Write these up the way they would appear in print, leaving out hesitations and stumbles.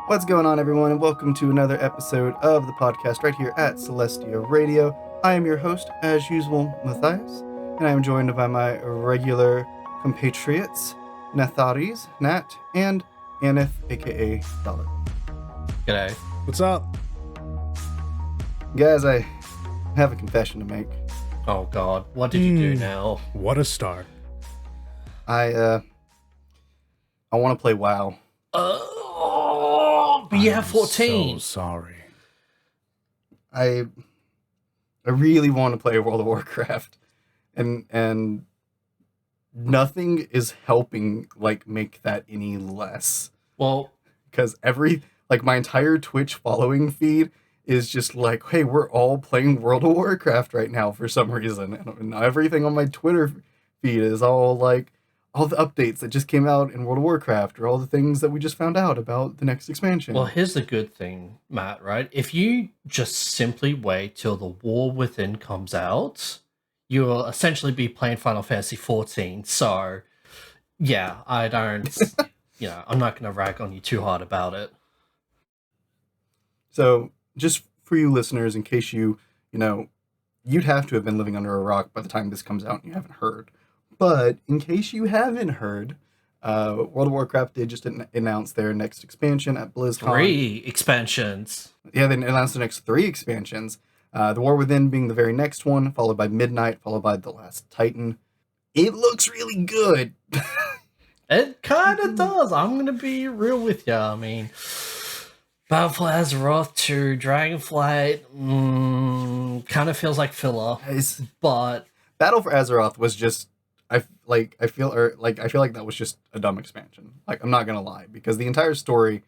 What's going on, everyone, and welcome to another episode of the podcast right here at Celestia Radio. I am your host, as usual, Matthias, and I am joined by my regular compatriots, Natharis, Nat, and Aneth, a.k.a. Dollar. G'day. What's up? Guys, I have a confession to make. Oh god, what did you do now? What a start. I want to play WoW. Yeah, 14. So sorry. I really want to play World of Warcraft, and nothing is helping make that any less. Well, Because my entire Twitch following feed is just like, hey, we're all playing World of Warcraft right now for some reason, and everything on my Twitter feed is all like all the updates that just came out in World of Warcraft, or all the things that we just found out about the next expansion. well, here's the good thing, Matt, right? If you just simply wait till the War Within comes out, you'll essentially be playing Final Fantasy 14. So, yeah, I don't, I'm not going to rag on you too hard about it. So, just for you listeners, in case you'd have to have been living under a rock by the time this comes out and you haven't heard. But in case you haven't heard, World of Warcraft did just announce their next expansion at BlizzCon. 3 expansions. Yeah, they announced the next 3 expansions. The War Within being the very next one, followed by Midnight, followed by The Last Titan. It looks really good. It kind of does. I'm going to be real with you. I mean, Battle for Azeroth to Dragonflight kind of feels like filler, but Battle for Azeroth was just I feel like that was just a dumb expansion. Like, I'm not gonna lie, because the entire story,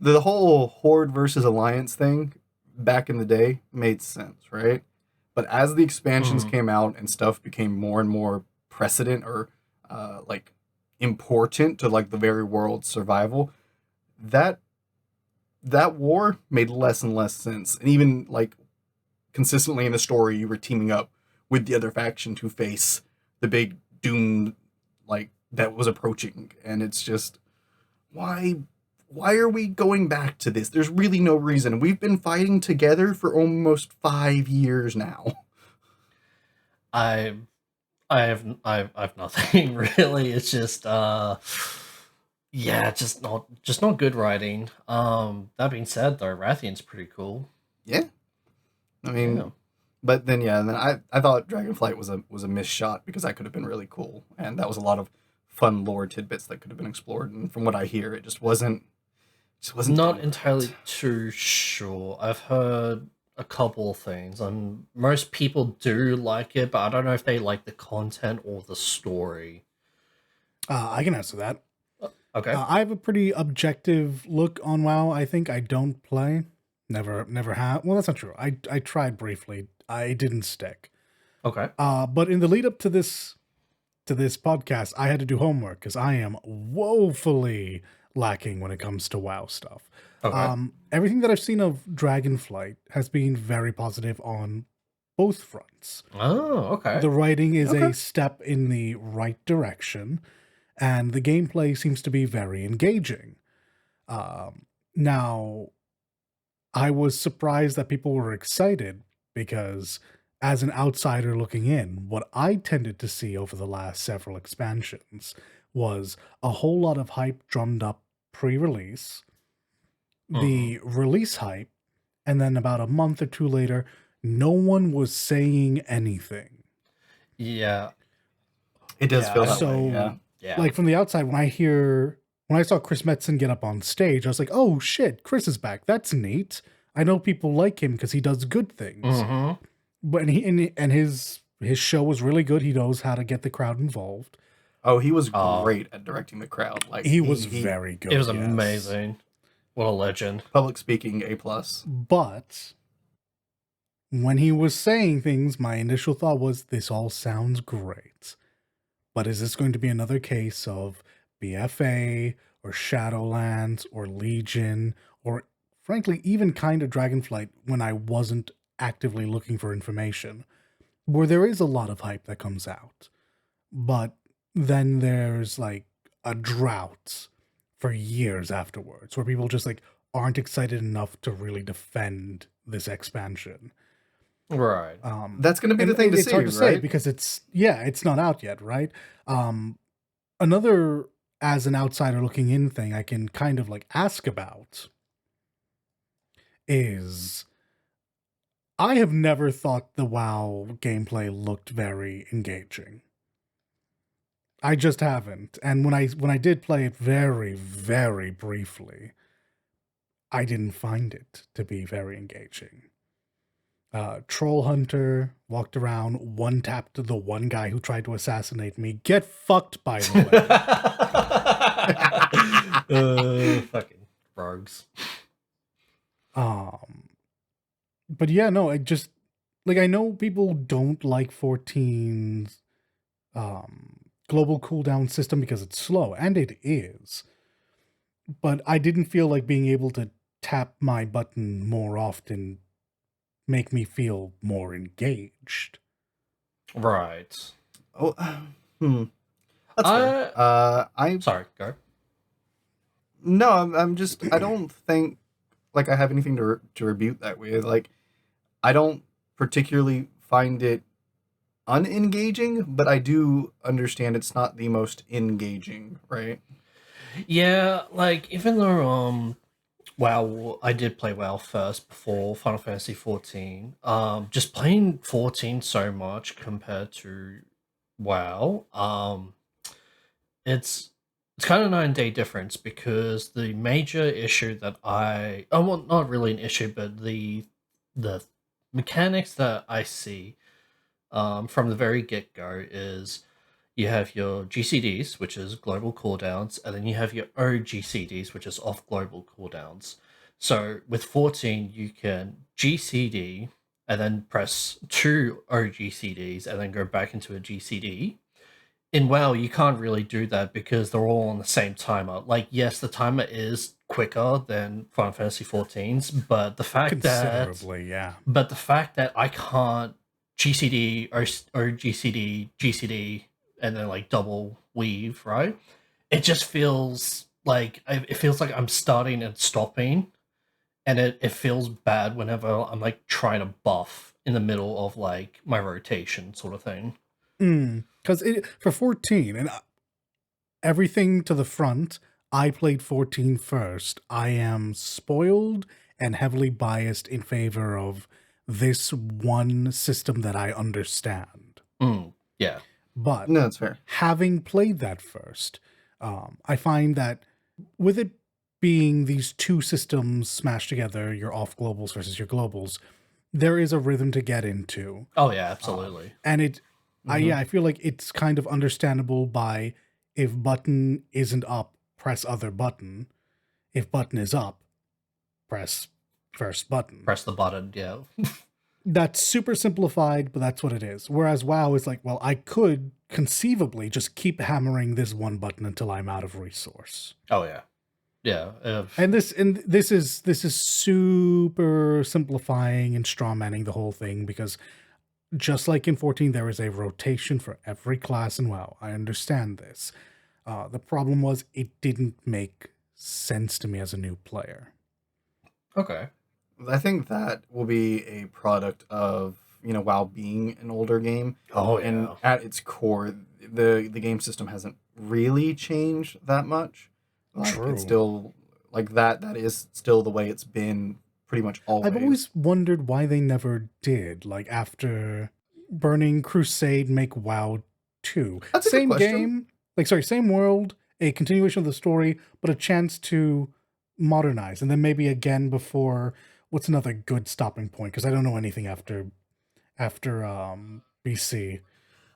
the whole Horde versus Alliance thing back in the day made sense, right? But as the expansions came out and stuff became more and more precedent or important to the very world's survival, that war made less and less sense. And even consistently in the story, you were teaming up with the other faction to face the big doom that was approaching. And it's just, why are we going back to this? There's really no reason. We've been fighting together for almost 5 years now. I have nothing really. It's just just not good writing. That being said, though, Rathian's pretty cool. Yeah, I mean. Yeah. But then, I thought Dragonflight was a missed shot, because that could have been really cool, and that was a lot of fun lore tidbits that could have been explored. And from what I hear, it just wasn't. Not entirely too sure. I've heard a couple of things, and most people do like it, but I don't know if they like the content or the story. I can answer that. Okay. I have a pretty objective look on WoW. I think I don't play. Never have. Well, that's not true. I tried briefly. I didn't stick. Okay. But in the lead up to this podcast, I had to do homework because I am woefully lacking when it comes to WoW stuff. Okay. Everything that I've seen of Dragonflight has been very positive on both fronts. Oh, okay. The writing is a step in the right direction, and the gameplay seems to be very engaging. Now, I was surprised that people were excited, because as an outsider looking in, what I tended to see over the last several expansions was a whole lot of hype drummed up pre-release, the release hype, and then about a month or two later, no one was saying anything. Yeah. It does feel that so, way, yeah. From the outside, when I saw Chris Metzen get up on stage, I was like, oh shit, Chris is back. That's neat. I know people like him because he does good things. Mm-hmm. But his show was really good. He knows how to get the crowd involved. Oh, he was great at directing the crowd. He was very good. It was amazing. What a legend. Public speaking, A+. But when he was saying things, my initial thought was, this all sounds great. But is this going to be another case of BFA or Shadowlands or Legion, or frankly, even kind of Dragonflight, when I wasn't actively looking for information, where there is a lot of hype that comes out, but then there's a drought for years afterwards, where people just aren't excited enough to really defend this expansion. Right. That's going to be the thing to it's see, hard to say right? because it's not out yet, right? Another, as an outsider looking in thing, I can kind of like ask about is I have never thought the WoW gameplay looked very engaging. I just haven't. And when I did play it very, very briefly, I didn't find it to be very engaging. Troll Hunter walked around, one-tapped the one guy who tried to assassinate me. Get fucked, by the way. Fucking rogues. But yeah, no, I just, like, I know people don't like 14's global cooldown system because it's slow, and it is. But I didn't feel like being able to tap my button more often make me feel more engaged. Right. Oh, that's fair. I'm sorry. Go. No, I'm just. I don't think like I have anything to rebuke that with. Like, I don't particularly find it unengaging, but I do understand it's not the most engaging, right? Yeah, like even though WoW, I did play WoW first before Final Fantasy 14. Just playing 14 so much compared to WoW, it's kind of 9-day difference because the major issue that well, not really an issue, but the mechanics that I see from the very get-go is you have your GCDs, which is global cooldowns, and then you have your OGCDs, which is off global cooldowns. So with 14, you can GCD and then press 2 OGCDs and then go back into a GCD. In WoW, you can't really do that because they're all on the same timer. Like, yes, the timer is quicker than Final Fantasy 14's, but the fact that I can't GCD or GCD, GCD, and then like double weave, right? It just feels like I'm starting and stopping, and it feels bad whenever I'm like trying to buff in the middle of like my rotation sort of thing. Because for 14 and everything to the front, I played 14 first. I am spoiled and heavily biased in favor of this one system that I understand. Yeah. But no, that's fair. Having played that first, I find that with it being these two systems smashed together, your off globals versus your globals, there is a rhythm to get into. Oh yeah, absolutely. And I feel like it's kind of understandable by if button isn't up, press other button. If button is up, press first button. Press the button, yeah. That's super simplified, but that's what it is. Whereas WoW is like, well, I could conceivably just keep hammering this one button until I'm out of resource. Oh yeah, yeah. And this is super simplifying and strawmanning the whole thing because just like in 14, there is a rotation for every class in WoW. I understand this. The problem was it didn't make sense to me as a new player. Okay. I think that will be a product of, WoW being an older game. Oh, yeah. And at its core, the game system hasn't really changed that much. Like, True. It's still, like, that is still the way it's been pretty much always. I've always wondered why they never did, like, after Burning Crusade make WoW 2. That's a same good question. game, same world, a continuation of the story, but a chance to modernize. And then maybe again before... What's another good stopping point? Because I don't know anything after BC.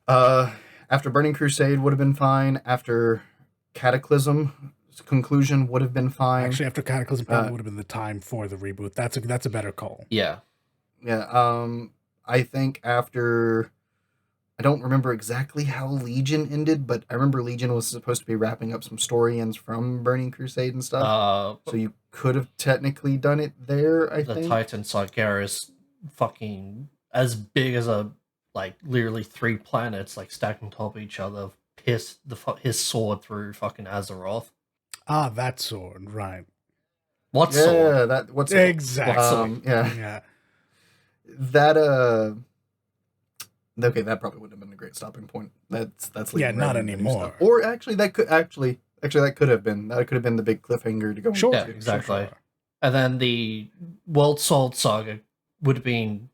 After Burning Crusade would have been fine. After Cataclysm conclusion would have been fine. Actually, after Cataclysm probably would have been the time for the reboot. That's a better call. Yeah. Yeah. I think after... I don't remember exactly how Legion ended, but I remember Legion was supposed to be wrapping up some story ends from Burning Crusade and stuff. So you could have technically done it there, I think. The Titan Sargeras is fucking as big as literally 3 planets, like stacked on top of each other, pierced his sword through fucking Azeroth. Ah, that sword, right. What sword? Yeah, that what's it? Exactly. Yeah. Yeah. That okay, that probably wouldn't have been a great stopping point. That's leading Not right into new stuff. anymore. Or actually that could have been the big cliffhanger to go Sure. into. Yeah, exactly. Sure. And then the World Sword Saga would have been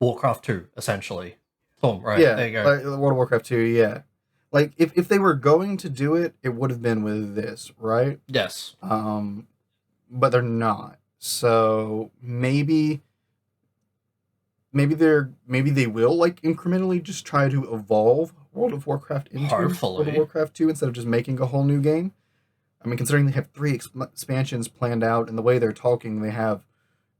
Warcraft 2, essentially. Boom, right, Yeah, there you go. like World of Warcraft 2, yeah. Like if they were going to do it, it would have been with this, right? Yes. But they're not. So maybe they will like incrementally just try to evolve World of Warcraft into Hopefully. World of Warcraft 2 instead of just making a whole new game. I mean, considering they have 3 expansions planned out, and the way they're talking, they have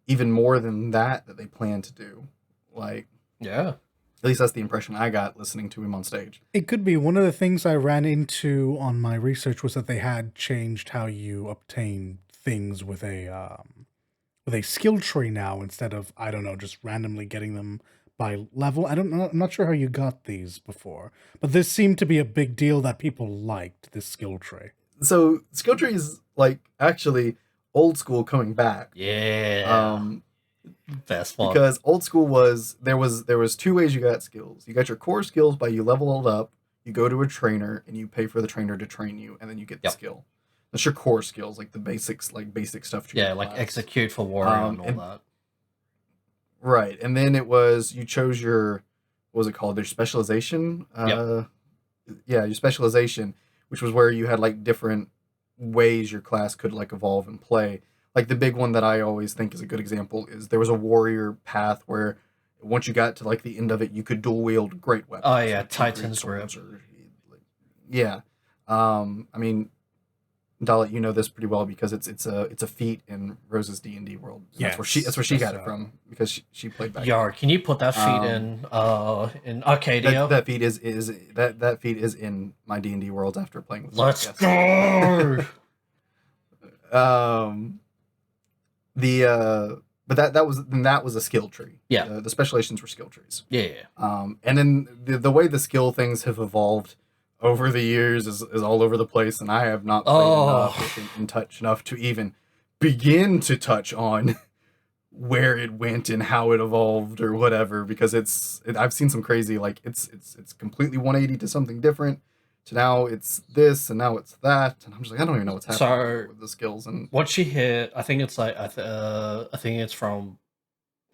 even more than that they plan to do. Like, Yeah. at least that's the impression I got listening to him on stage. It could be. One of the things I ran into on my research was that they had changed how you obtain things with a skill tree now, instead of, I don't know, just randomly getting them by level. I'm not sure how you got these before, but this seemed to be a big deal that people liked, this skill tree. So skill tree is like actually old school coming back. Yeah. Best one. Because old school was there was 2 ways you got skills. You got your core skills by you level it up, you go to a trainer and you pay for the trainer to train you, and then you get the skill. That's your core skills, like the basics, like basic stuff to your like class. execute for warrior and all that. Right. And then it was you chose your, what was it called? Their specialization. Your specialization, which was where you had like different ways your class could like evolve and play. Like the big one that I always think is a good example is there was a warrior path where once you got to like the end of it, you could dual wield great weapons. Oh yeah, like Titan's Grip. Yeah. I mean, Dalit, you know this pretty well because it's a feat in Rose's D&D world. Yes, That's where she got it from because she played back. Yar, can you put that feat in Arcadia? That feat is that feat is in my D&D world after playing with. Let's go. But that was a skill tree. Yeah. The specializations were skill trees. Yeah. And then the way the skill things have evolved over the years is all over the place, and I have not played enough and touched enough to even begin to touch on where it went and how it evolved or whatever, because I've seen some crazy, like it's completely 180 to something different, to now it's this and now it's that, and I'm just like, I don't even know what's happening with the skills. And once you hit, I think it's like I think it's from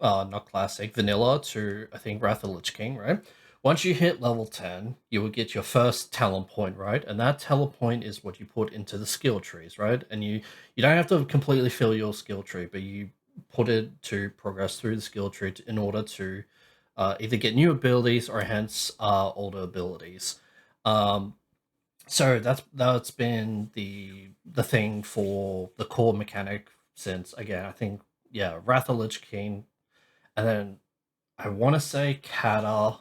not classic vanilla to I think Wrath of Lich King, right? Once you hit level 10, you will get your first talent point, right? And that talent point is what you put into the skill trees, right? And you don't have to completely fill your skill tree, but you put it to progress through the skill tree in order to either get new abilities or hence older abilities. So that's been the thing for the core mechanic since, again, I think, Wrath of Lich King, and then I want to say Kata.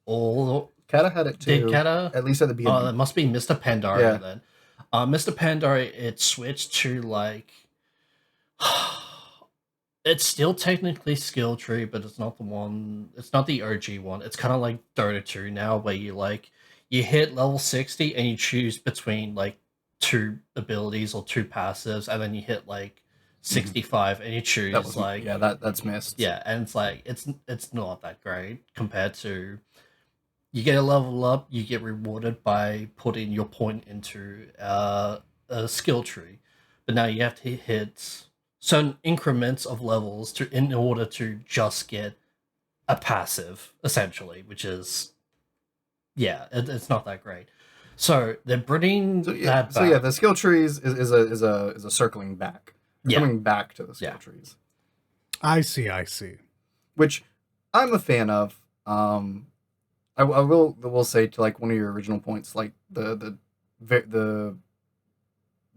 Kata had it too. Did Kata? At least at the beginning. It must be Mr. Pandaria then. Mr. Pandaria, it switched to like it's still technically skill tree, but it's not the one. It's not the OG one. It's kind of like Dota 2 now, where you hit level 60 and you choose between like 2 abilities or 2 passives, and then you hit like 65 and you choose that's missed. Yeah, and it's like it's not that great compared to. You get a level up, you get rewarded by putting your point into a skill tree. But now you have to hit certain increments of levels in order to just get a passive, essentially, which is, it's not that great. So they're bringing that back. So the skill trees is a circling back. Coming back to the skill trees. I see. Which I'm a fan of. I will say, to like one of your original points, like the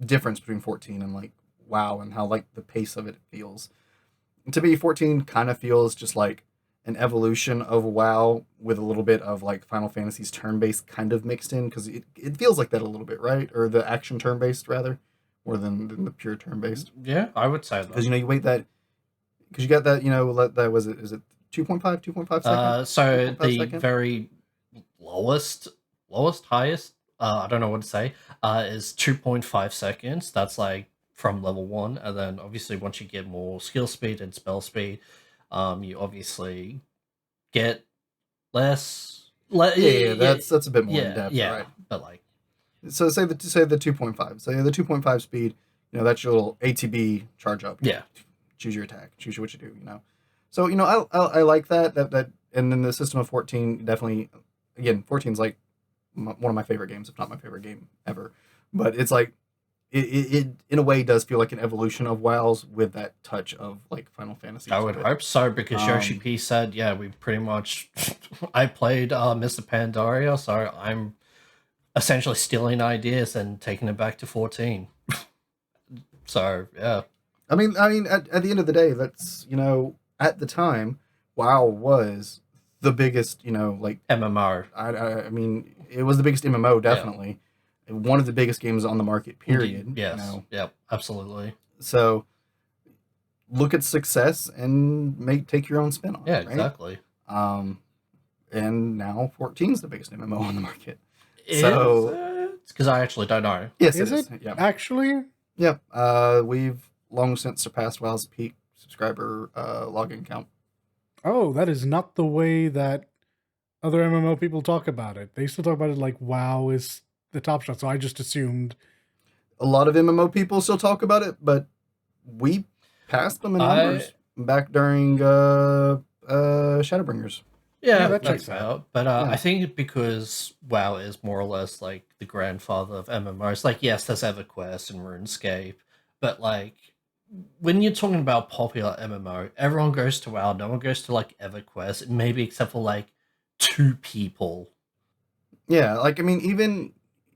difference between 14 and like WoW, and how like the pace of it feels. And to me, 14 kind of feels just like an evolution of WoW with a little bit of like Final Fantasy's turn-based kind of mixed in, because it feels like that a little bit, right? Or the action turn-based rather, more than the pure turn-based. Yeah, I would say that. Because you wait that, because you got that, that was it. Is it 2.5 seconds? So the second? very lowest, highest, I don't know what to say, is 2.5 seconds. That's like from level 1, and then obviously once you get more skill speed and spell speed, you obviously get less. Yeah, that's a bit more in depth, yeah. right? But like, so say the 2.5. So the 2.5 speed, that's your little ATB charge up. Yeah. Choose your attack, choose what you do. So I like that, and then the system of 14 definitely. Again, 14 is like one of my favorite games, if not my favorite game ever. But it's like it in a way does feel like an evolution of WoW's with that touch of like Final Fantasy. I would hope so, because Yoshi P said, yeah, we pretty much. I played Mr. Pandaria, so I'm essentially stealing ideas and taking it back to 14. So yeah. I mean, at the end of the day, that's at the time, WoW was the biggest, like MMO. I mean, it was the biggest MMO, definitely. Yeah. One of the biggest games on the market, period. Indeed. Yes. Yep. Absolutely. So look at success and take your own spin on it. Right? Exactly. And now 14 is the biggest MMO on the market. Because I actually don't know. Yes, is it? Yeah. Actually? Yep. We've long since surpassed WoW's peak subscriber login count. Oh, that is not the way that other MMO people talk about it. They still talk about it like WoW is the top shot, so I just assumed. A lot of MMO people still talk about it, but we passed them in numbers back during Shadowbringers. Yeah, that checks out. But I think because WoW is more or less like the grandfather of MMOs, like, yes, there's EverQuest and RuneScape, but like, when you're talking about popular MMO, everyone goes to WoW, no one goes to like EverQuest, maybe except for like 2 people. Yeah, like, I mean, even,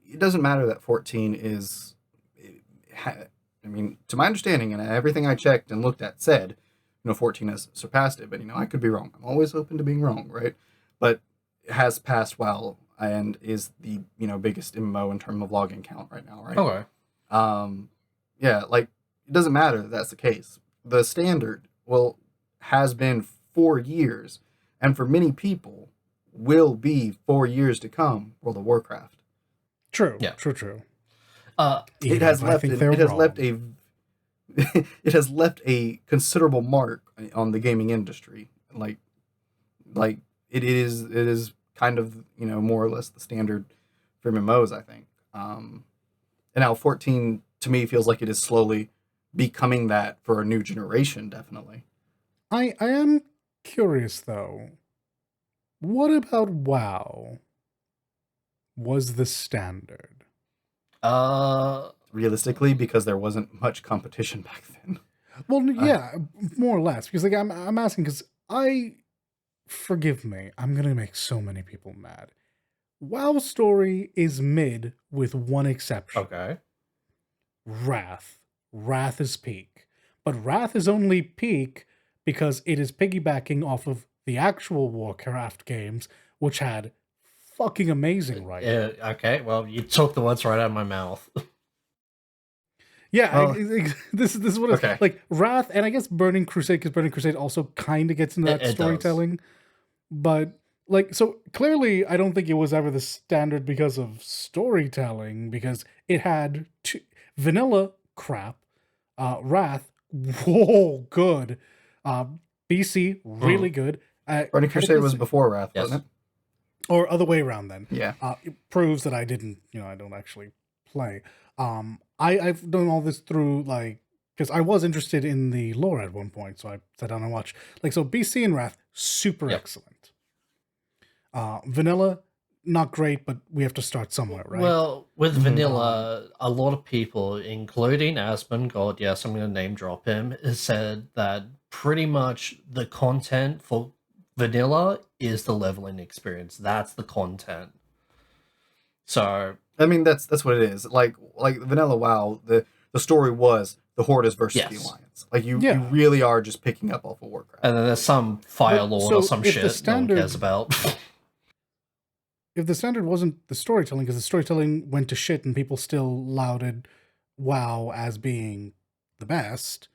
it doesn't matter that 14 is, I mean, to my understanding, and everything I checked and looked at said, 14 has surpassed it, but, I could be wrong. I'm always open to being wrong, right? But it has passed WoW and is the, biggest MMO in terms of login count right now, right? Okay. Yeah, like, it doesn't matter that that's the case. The standard, has been 4 years, and for many people, will be 4 years to come, World of Warcraft. True. Yeah. True. It has left a considerable mark on the gaming industry. Like it is kind of, more or less the standard for MMOs, I think. And now 14 to me feels like it is slowly becoming that for a new generation, definitely. I am curious though. What about WoW was the standard? Realistically, because there wasn't much competition back then. Well, yeah, more or less. Because like I'm asking because forgive me, I'm gonna make so many people mad. WoW story is mid with one exception. Okay. Wrath. Wrath is peak. But Wrath is only peak because it is piggybacking off of the actual Warcraft games, which had fucking amazing writing. Yeah, okay, well, you took the words right out of my mouth. Yeah, this is what it's like. Wrath, and I guess Burning Crusade, because Burning Crusade also kind of gets into that storytelling. Does. But, like, so clearly I don't think it was ever the standard because of storytelling, because it had vanilla crap, Wrath, whoa, good. BC, really good. Burning Crusade was before Wrath, wasn't it? Or other way around then. Yeah. It proves that I didn't, I don't actually play. I've done all this through, like, because I was interested in the lore at one point, so I sat down and watched. Like, so BC and Wrath, super excellent. Vanilla, not great, but we have to start somewhere, right? Well, with Vanilla, a lot of people, including Asmongold, yes, I'm going to name drop him, has said that pretty much the content for Vanilla is the leveling experience. That's the content. So I mean, that's what it is. Like Vanilla WoW, the story was the Hordes versus the Alliance. Like you really are just picking up off of Warcraft. And then there's some Fire Lord or some shit no one cares about. If the standard wasn't the storytelling, because the storytelling went to shit and people still lauded WoW as being the best,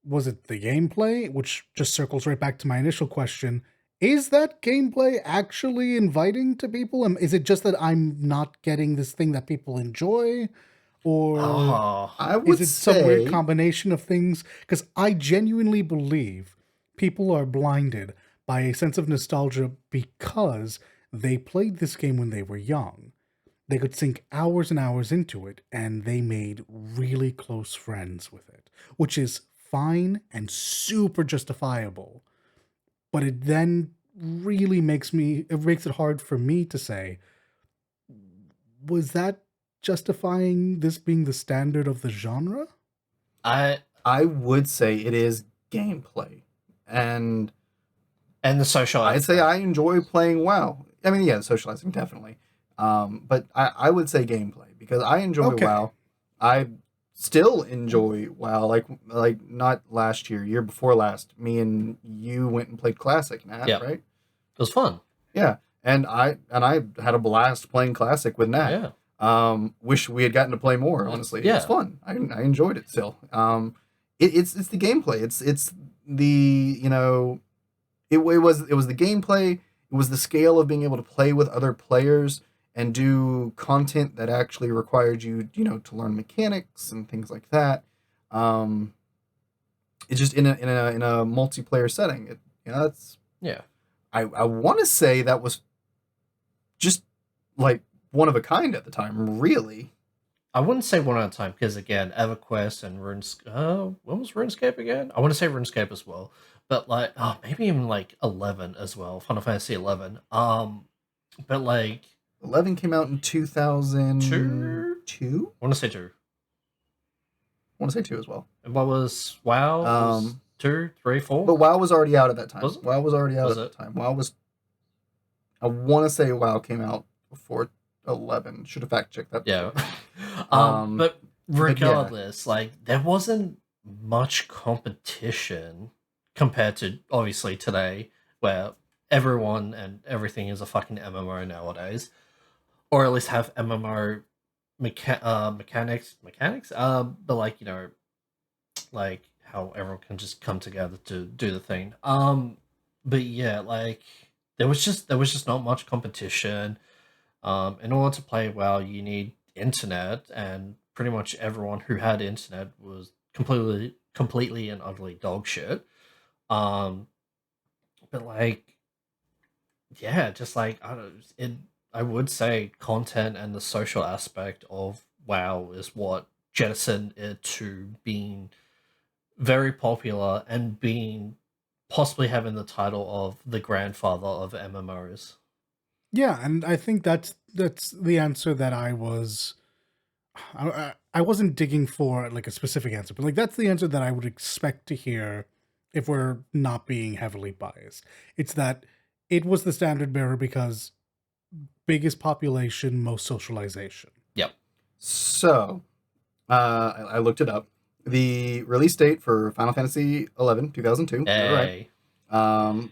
was it the gameplay? Which just circles right back to my initial question. Is that gameplay actually inviting to people? Is it just that I'm not getting this thing that people enjoy? Or I is would it some weird say combination of things? Because I genuinely believe people are blinded by a sense of nostalgia because they played this game when they were young. They could sink hours and hours into it, and they made really close friends with it, which is fine and super justifiable. But it then really makes it hard for me to say, was that justifying this being the standard of the genre? I I would say it is gameplay, and and the social I'd say aspect. I enjoy playing WoW. I mean, yeah, socializing definitely, but I would say gameplay because I enjoy Okay. WoW. I still enjoy WoW. Like not last year, year before last. Me and you went and played Classic, Nat, Yep. right? It was fun. Yeah, and I had a blast playing Classic with Nat. Yeah. Wish we had gotten to play more. Honestly, it was Yeah. fun. I enjoyed it still. It's the gameplay. It's the it was the gameplay. It was the scale of being able to play with other players and do content that actually required you to learn mechanics and things like that. Um, it's just in a multiplayer setting. That's Yeah. I want to say that was just like one of a kind at the time, really. I wouldn't say one at a time because again, EverQuest and RuneScape. When was RuneScape again? I want to say RuneScape as well, but like, maybe even like 11 as well. Final Fantasy 11. But like 11 came out in 2002. two. I want to say two. I want to say 2 as well. And what was WoW? Was 2, 3, 4? But WoW was already out at that time. Was it? WoW was already out Was at it? that time. WoW was. I want to say WoW came out before 11. Should have fact checked that. Yeah. But But yeah. regardless, like there wasn't much competition compared to obviously today, where everyone and everything is a fucking MMO nowadays, or at least have MMO mechanics. But like like how everyone can just come together to do the thing. But yeah, like there was just not much competition. In order to play well, you need internet, and pretty much everyone who had internet was completely and utterly dog shit. Um, but like, yeah, just like I don't, it. I would say content and the social aspect of WoW is what jettisoned it to being very popular and being possibly having the title of the grandfather of MMOs. Yeah, and I think that's the answer that I wasn't digging for like a specific answer, but like that's the answer that I would expect to hear if we're not being heavily biased. It's that it was the standard bearer because biggest population, most socialization. Yep. So, I looked it up. The release date for Final Fantasy 11, 2002. You're right. Hey.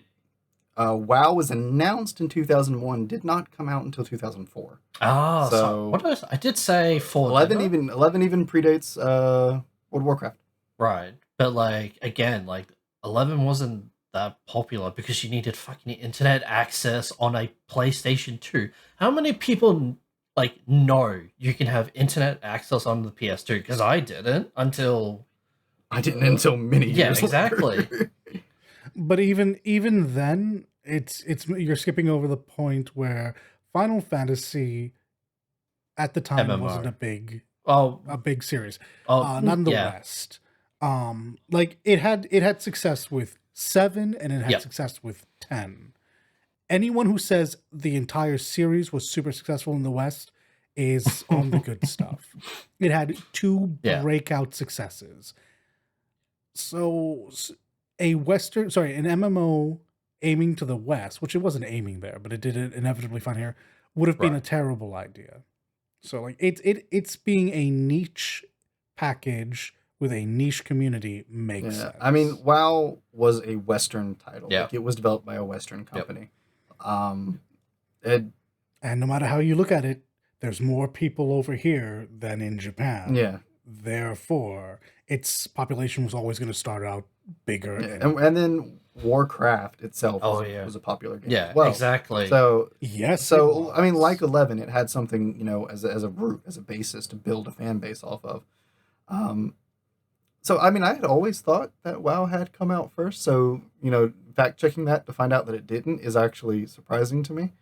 WoW was announced in 2001, did not come out until 2004. Ah, so So- what I did say for 11 even predates World of Warcraft. right, but like again, like 11 wasn't that popular because you needed fucking internet access on a PlayStation 2. How many people like know you can have internet access on the PS2? Because I didn't until I didn't until many yeah, years exactly. later. But even then, it's you're skipping over the point where Final Fantasy at the time MMO. wasn't a big Oh, series. oh, Not in the yeah. West. Like it had success with 7 and it had Yep. success with 10. Anyone who says the entire series was super successful in the West is on the good stuff. It had 2 Yeah. breakout successes. So an MMO aiming to the West, which it wasn't aiming there, but it did inevitably find here, would have been a Right. terrible idea. So like it's being a niche package with a niche community makes sense. I mean, WoW was a Western title. Yeah. Like, it was developed by a Western company. and no matter how you look at it, there's more people over here than in Japan. Yeah. Therefore, its population was always going to start out bigger. Yeah, and then Warcraft itself was a popular game as well. Exactly. So yes, I mean, like 11, it had something, you know, as a root, as a basis to build a fan base off of. So I mean, I had always thought that WoW had come out first. So, you know, fact checking that to find out that it didn't is actually surprising to me.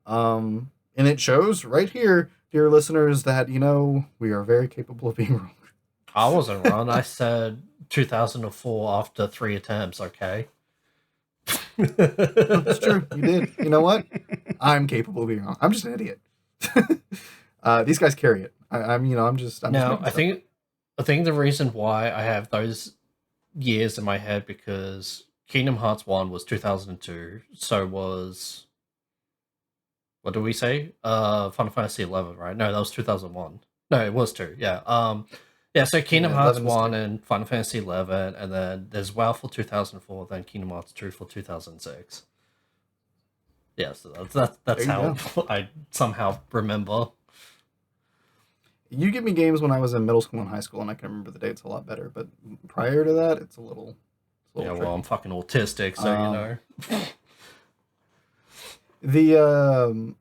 And it shows right here, dear listeners, that, you know, we are very capable of being wrong. I wasn't wrong. I said 2004 after 3 attempts, okay? That's true. You did. You know what? I'm capable of being wrong. I'm just an idiot. These guys carry it. I'm just I think the reason why I have those years in my head because Kingdom Hearts 1 was 2002, so was, what do we say? Final Fantasy 11, right? No, that was 2001. No, it was 2. Yeah. Yeah, so Kingdom Hearts 1 and Final Fantasy 11, and then there's WoW for 2004, then Kingdom Hearts 2 for 2006. Yeah, so that's how I somehow remember. You give me games when I was in middle school and high school, and I can remember the dates a lot better. But prior to that, it's a little yeah, well, I'm fucking autistic, so you know.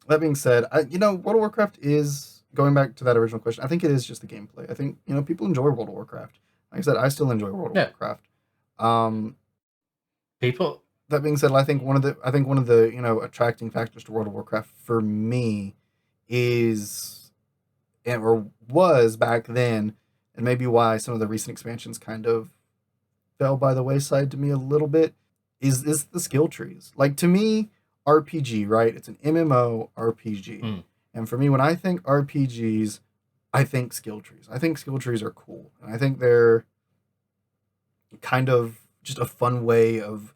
That being said, World of Warcraft is, going back to that original question, I think it is just the gameplay. I think, you know, people enjoy World of Warcraft. Like I said, I still enjoy World of Warcraft. People. That being said, I think one of the you know, attracting factors to World of Warcraft for me is, or was back then, and maybe why some of the recent expansions kind of fell by the wayside to me a little bit, is the skill trees. Like, to me, RPG, right? It's an MMO RPG. And for me, when I think RPGs, I think skill trees. I think skill trees are cool. And I think they're kind of just a fun way of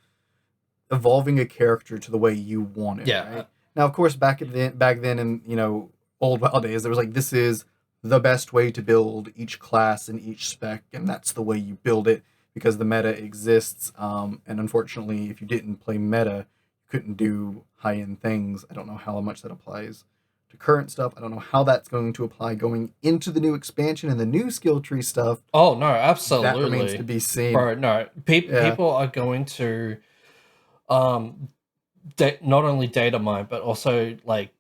evolving a character to the way you want it. Yeah. Right? Now, of course, back then in, you know, old WoW days, there was like, this is the best way to build each class and each spec, and that's the way you build it because the meta exists. And unfortunately, if you didn't play meta, you couldn't do high-end things. I don't know how much that applies to current stuff. I don't know how that's going to apply going into the new expansion and the new skill tree stuff. Oh, no, absolutely. That remains to be seen. Bro, no. People are going to not only data mine, but also like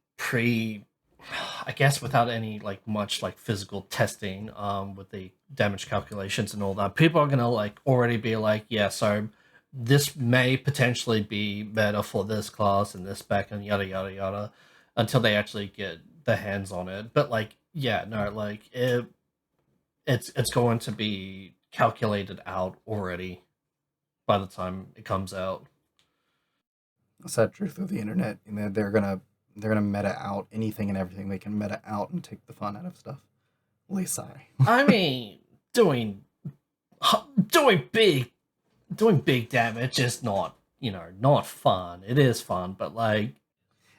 I guess without any like much like physical testing with the damage calculations and all that, people are gonna like already be like, yeah, so this may potentially be better for this class and this spec and yada yada yada until they actually get their hands on it. But like, yeah, no, like it's going to be calculated out already by the time it comes out. That's that truth of the internet. And they're gonna meta out anything and everything they can meta out and take the fun out of stuff. Lacey. I mean, doing big damage is not, you know, not fun. It is fun, but like,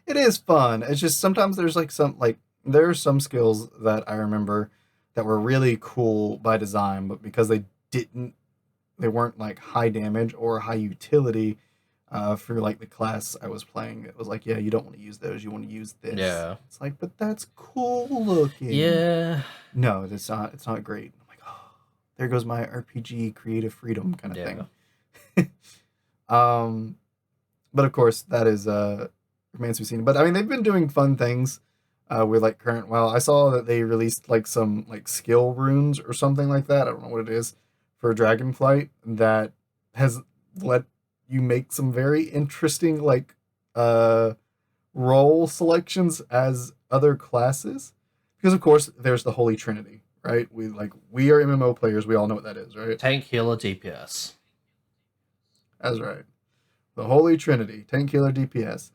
it is fun. It's just sometimes there's like there are some skills that I remember that were really cool by design, but because they weren't like high damage or high utility. For like the class I was playing, it was like, yeah, you don't want to use those, you want to use this. Yeah. It's like, but that's cool looking. Yeah. No, it's not great. I'm like, oh, there goes my RPG creative freedom kind of thing. But of course that is remains to be seen. But I mean, they've been doing fun things with like current WoW. I saw that they released like some like skill runes or something like that. I don't know what it is for Dragonflight that has let you make some very interesting like role selections as other classes, because of course there's the Holy Trinity, right? We are MMO players, we all know what that is, right? Tank, healer, DPS. That's right. The Holy Trinity, tank, healer, DPS.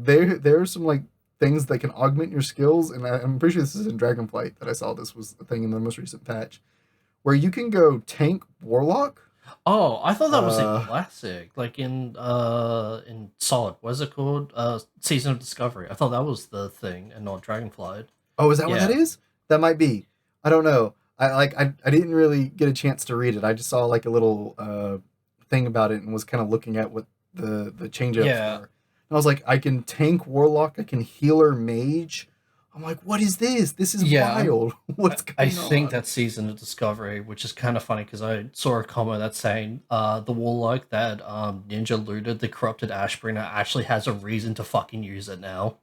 There's some like things that can augment your skills, and I'm pretty sure this is in Dragonflight that I saw this was the thing in the most recent patch, where you can go tank warlock. Oh, I thought that was a classic, like in Solid. What is it called? Season of Discovery. I thought that was the thing, and not Dragonflight. Oh, is that what that is? That might be. I don't know. I didn't really get a chance to read it. I just saw like a little thing about it and was kind of looking at what the change-ups were. And I was like, I can tank warlock, I can healer mage. I'm like, what is this? This is Yeah, wild. What's going I on? think that season of Discovery, which is kind of funny because I saw a comment that's saying the warlock that Ninja looted the corrupted Ashbringer actually has a reason to fucking use it now.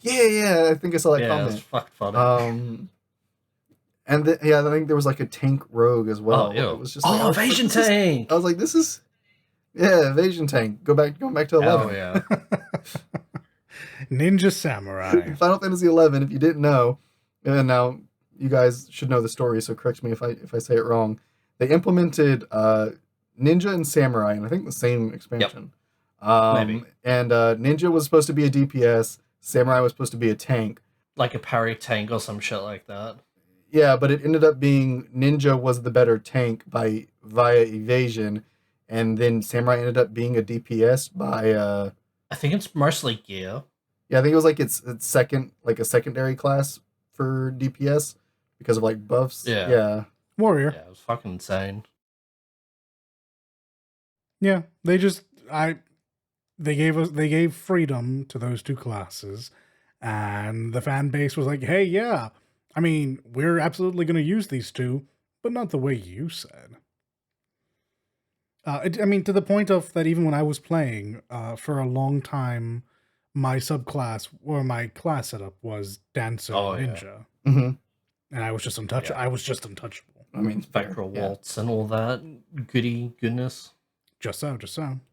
Yeah, I think I saw that Yeah, it's comment. fucking funny. And I think there was like a tank rogue as well. Oh, It was just like, evasion tank! I was like, this is evasion tank. Going back to 11. Oh yeah. Ninja Samurai. Final Fantasy 11. If you didn't know, and now you guys should know the story, so correct me if I say it wrong. They implemented Ninja and Samurai, and I think the same expansion. Maybe. And Ninja was supposed to be a DPS. Samurai was supposed to be a tank. Like a parry tank or some shit like that. Yeah, but it ended up being Ninja was the better tank via evasion, and then Samurai ended up being a DPS by I think it's mostly gear. Yeah, I think it was like it's second, like a secondary class for DPS because of like buffs. Yeah. Warrior. Yeah, it was fucking insane. Yeah, they gave freedom to those two classes, and the fan base was like, "Hey, yeah, I mean, we're absolutely going to use these two, but not the way you said." I mean, to the point of that, even when I was playing for a long time, my subclass or my class setup was Dancer Ninja, Mm-hmm. and I was just untouchable. Yeah. I was just untouchable. I mean, Spectral Waltz and all that goodness. Just so.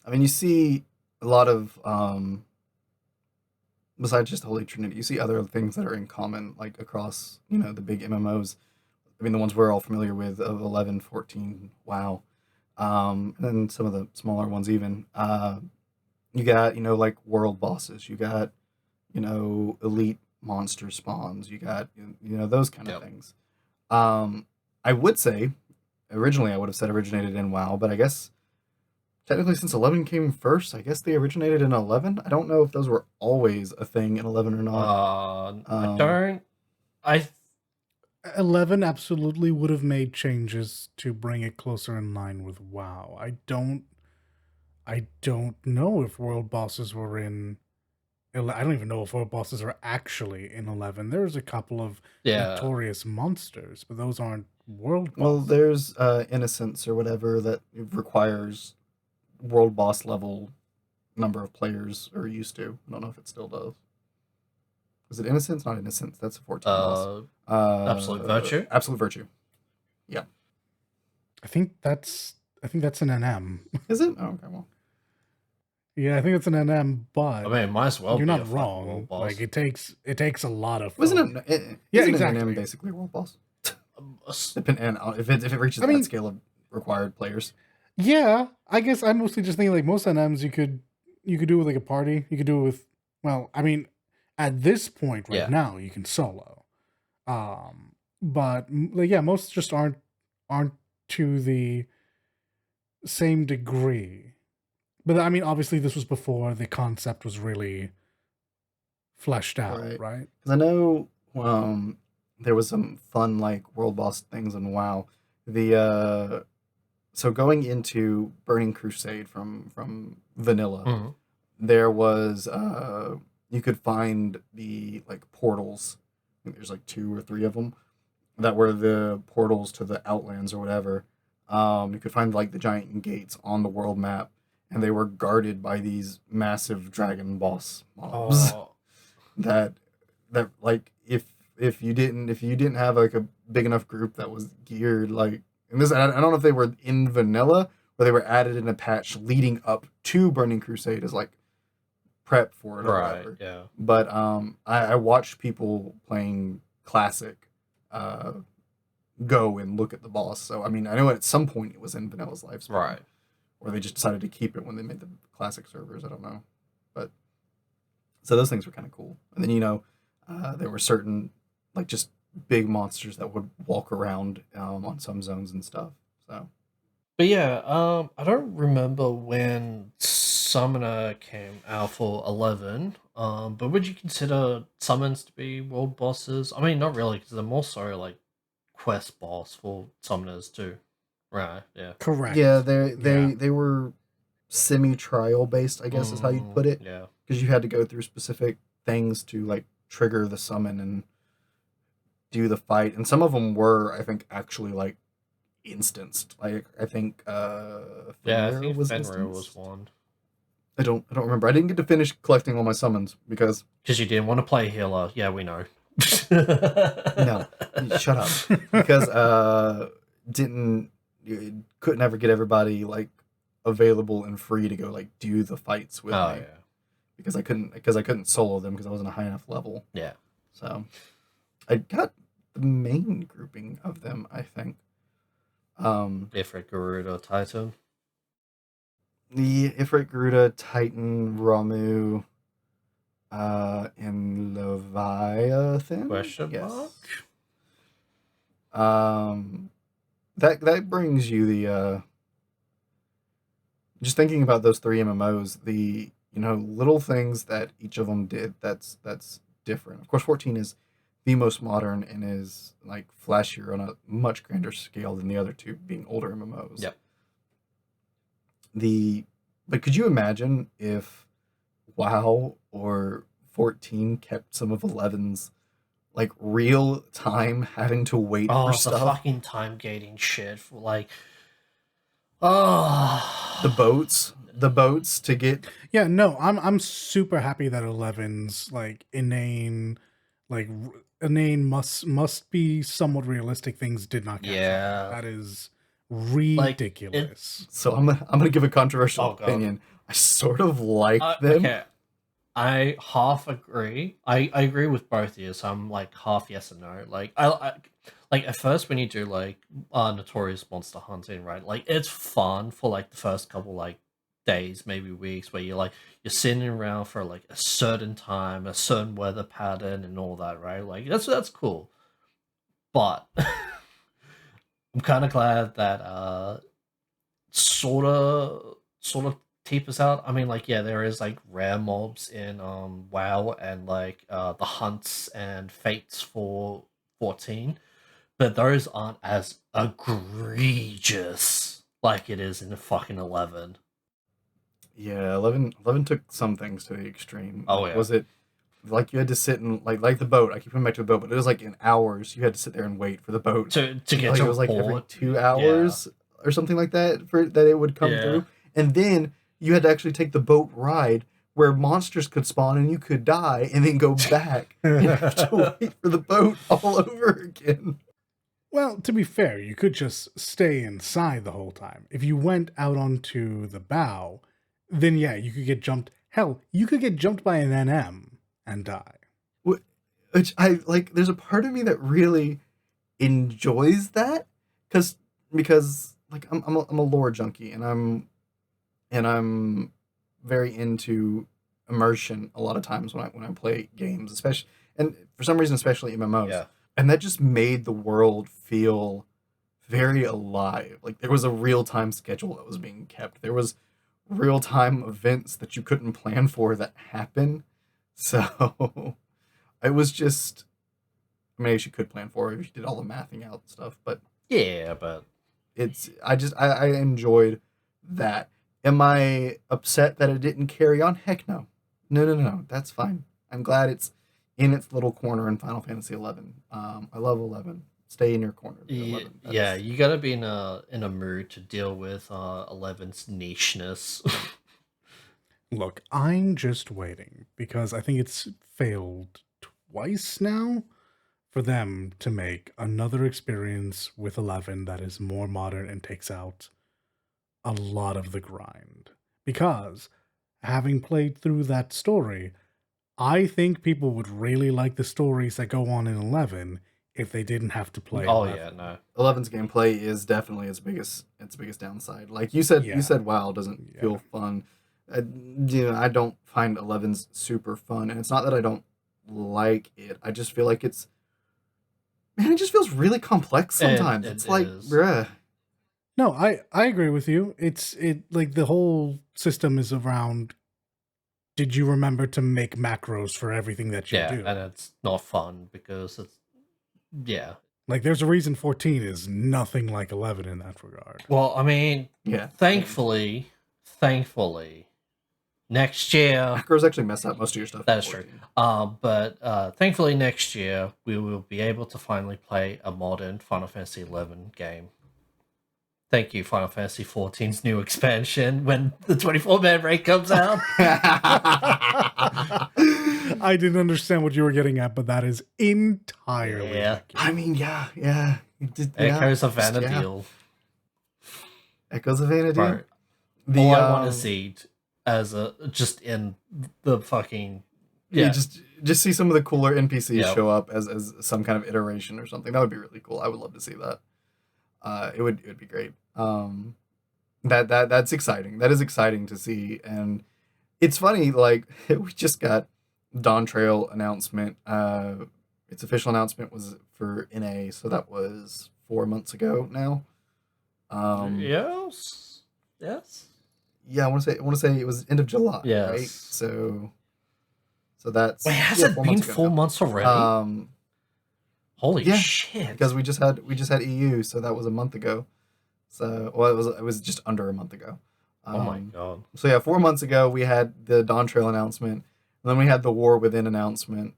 I mean, you see a lot of besides just Holy Trinity, you see other things that are in common, like across the big MMOs. I mean, the ones we're all familiar with of 11, 14, WoW, and then some of the smaller ones even. You got like world bosses. You got elite monster spawns. You got those kind of things. I would say originally I would have said originated in WoW, but I guess technically since 11 came first, I guess they originated in 11. I don't know if those were always a thing in 11 or not. I don't. 11 absolutely would have made changes to bring it closer in line with WoW. I don't know if world bosses were in. I don't even know if world bosses are actually in 11. There's a couple of notorious monsters, but those aren't world bosses. Well, there's Innocence or whatever that requires world boss level number of players, or used to. I don't know if it still does. Is it Innocence? Not Innocence. That's a 14 boss. Absolute Virtue? Absolute Virtue. Yeah. I think that's an NM. Is it? Oh, okay, well. Yeah, I think it's an NM, but I mean, it might as well you're be not a wrong. world boss. Like it takes a lot of. Wasn't it? Yeah, isn't exactly. An NM basically a world boss. Depending if it reaches that scale of required players. Yeah, I guess I'm mostly just thinking like most NMs you could do with like a party. You could do it with I mean, at this point now you can solo. But like most just aren't to the same degree. But I mean, obviously this was before the concept was really fleshed out, right? Because I know there was some fun like world boss things in WoW. So going into Burning Crusade from vanilla, there was you could find the like portals. I think there's like 2 or 3 of them that were the portals to the Outlands or whatever. You could find like the giant gates on the world map, and they were guarded by these massive dragon boss mobs. that like if you didn't have like a big enough group that was geared like. And this, I don't know if they were in vanilla or they were added in a patch leading up to Burning Crusade as like prep for it or whatever. Yeah. But I watched people playing Classic go and look at the boss. So I mean, I know at some point it was in Vanilla's lifespan. Right. Or they just decided to keep it when they made the Classic servers. I don't know. But so those things were kind of cool. And then there were certain like just big monsters that would walk around on some zones and stuff. So, but yeah, I don't remember when Summoner came out for 11. But would you consider summons to be world bosses? I mean, not really, because they're more so like quest boss for summoners too. Right? Yeah. Correct. Yeah, they were semi-trial based, I guess is how you'd put it. Yeah. Because you had to go through specific things to like trigger the summon and do the fight, and some of them were, I think, actually like instanced. Like I think Fenrir was Fenrir instanced. was one. I don't remember. I didn't get to finish collecting all my summons because you didn't want to play healer. Yeah, we know. no, shut up. Because couldn't ever get everybody like available and free to go like do the fights with me. Yeah. Because I couldn't solo them because I wasn't a high enough level. Yeah. So I got the main grouping of them, I think. Ifrit, Garuda, Titan. The Ifrit, Garuda, Titan, Ramu, and Leviathan. Question yes. mark? That brings you the just thinking about those 3 MMOs, the little things that each of them did that's different. Of course, 14 is the most modern and is like flashier on a much grander scale than the other 2 being older MMOs. Yep. But could you imagine if WoW or 14 kept some of 11's like real time having to wait for stuff? The fucking time gating shit for like the boats to get. Yeah, no, I'm super happy that 11's like inane must be somewhat realistic things did not catch on. That is ridiculous. So I'm gonna give a controversial opinion. I sort of like them. Okay. I half agree. I agree with both of you, so I'm like half yes and no. Like I like at first when you do like notorious monster hunting, right? Like it's fun for like the first couple like days, maybe weeks, where you're sitting around for like a certain time, a certain weather pattern, and all that, right? Like that's cool. But I'm kind of glad that sort of tapers out. I mean, like, yeah, there is like rare mobs in WoW and like the hunts and fates for 14, but those aren't as egregious like it is in the fucking 11. Yeah, 11 took some things to the extreme. Oh yeah. Was it like you had to sit and like the boat? I keep coming back to the boat, but it was like in hours. You had to sit there and wait for the boat to get like to it was like every 2 hours or something like that for that it would come through, and then you had to actually take the boat ride where monsters could spawn and you could die and then go back and have to wait for the boat all over again. Well, to be fair, you could just stay inside the whole time. If you went out onto the bow, then yeah, you could get jumped. Hell, you could get jumped by an NM and die. Which I like. There's a part of me that really enjoys that because like I'm a lore junkie and I'm very into immersion a lot of times when I play games, especially, and for some reason especially MMOs. Yeah. And that just made the world feel very alive. Like there was a real-time schedule that was being kept. There was real-time events that you couldn't plan for that happen. So it was just, I mean, I guess you could plan for it if you did all the mathing out and stuff, but yeah, but I enjoyed that. Am I upset that it didn't carry on? Heck no. No. That's fine. I'm glad it's in its little corner in Final Fantasy 11. I love 11. Stay in your corner. 11. Yeah, you gotta be in a mood to deal with 11's nicheness. Look, I'm just waiting because I think it's failed twice now for them to make another experience with 11 that is more modern and takes out a lot of the grind. Because having played through that story, I think people would really like the stories that go on in 11 if they didn't have to play. Oh 11. yeah, no. 11's gameplay is definitely its biggest downside. Like you said, WoW doesn't feel fun. I don't find 11's super fun, and it's not that I don't like it. I just feel like it just feels really complex sometimes. It's like, bruh. No, I agree with you. It like the whole system is around, did you remember to make macros for everything that you do? Yeah, and it's not fun because it's, yeah. Like there's a reason 14 is nothing like 11 in that regard. Well, I mean, yeah. thankfully, next year. Macros actually mess up most of your stuff. That's true. But thankfully next year we will be able to finally play a modern Final Fantasy XI game. Thank you, Final Fantasy XIV's new expansion when the 24-man raid comes out. I didn't understand what you were getting at, but that is entirely accurate. I mean, yeah. Echoes of Vanadil. Echoes of Vanadil. Right. All I want to see as just in the fucking just see some of the cooler NPCs show up as some kind of iteration or something. That would be really cool. I would love to see that. It would be great. That's exciting. That is exciting to see, and it's funny. Like we just got Dawn Trail announcement. Its official announcement was for NA, so that was 4 months ago now. Yes. Yeah, I want to say it was end of July. Yes. Right? So that's. Wait, has it been 4 months already? Holy shit! Because we just had EU, so that was a month ago. So it was just under a month ago. Oh my god! So yeah, 4 months ago we had the Dawn Trail announcement, and then we had the War Within announcement.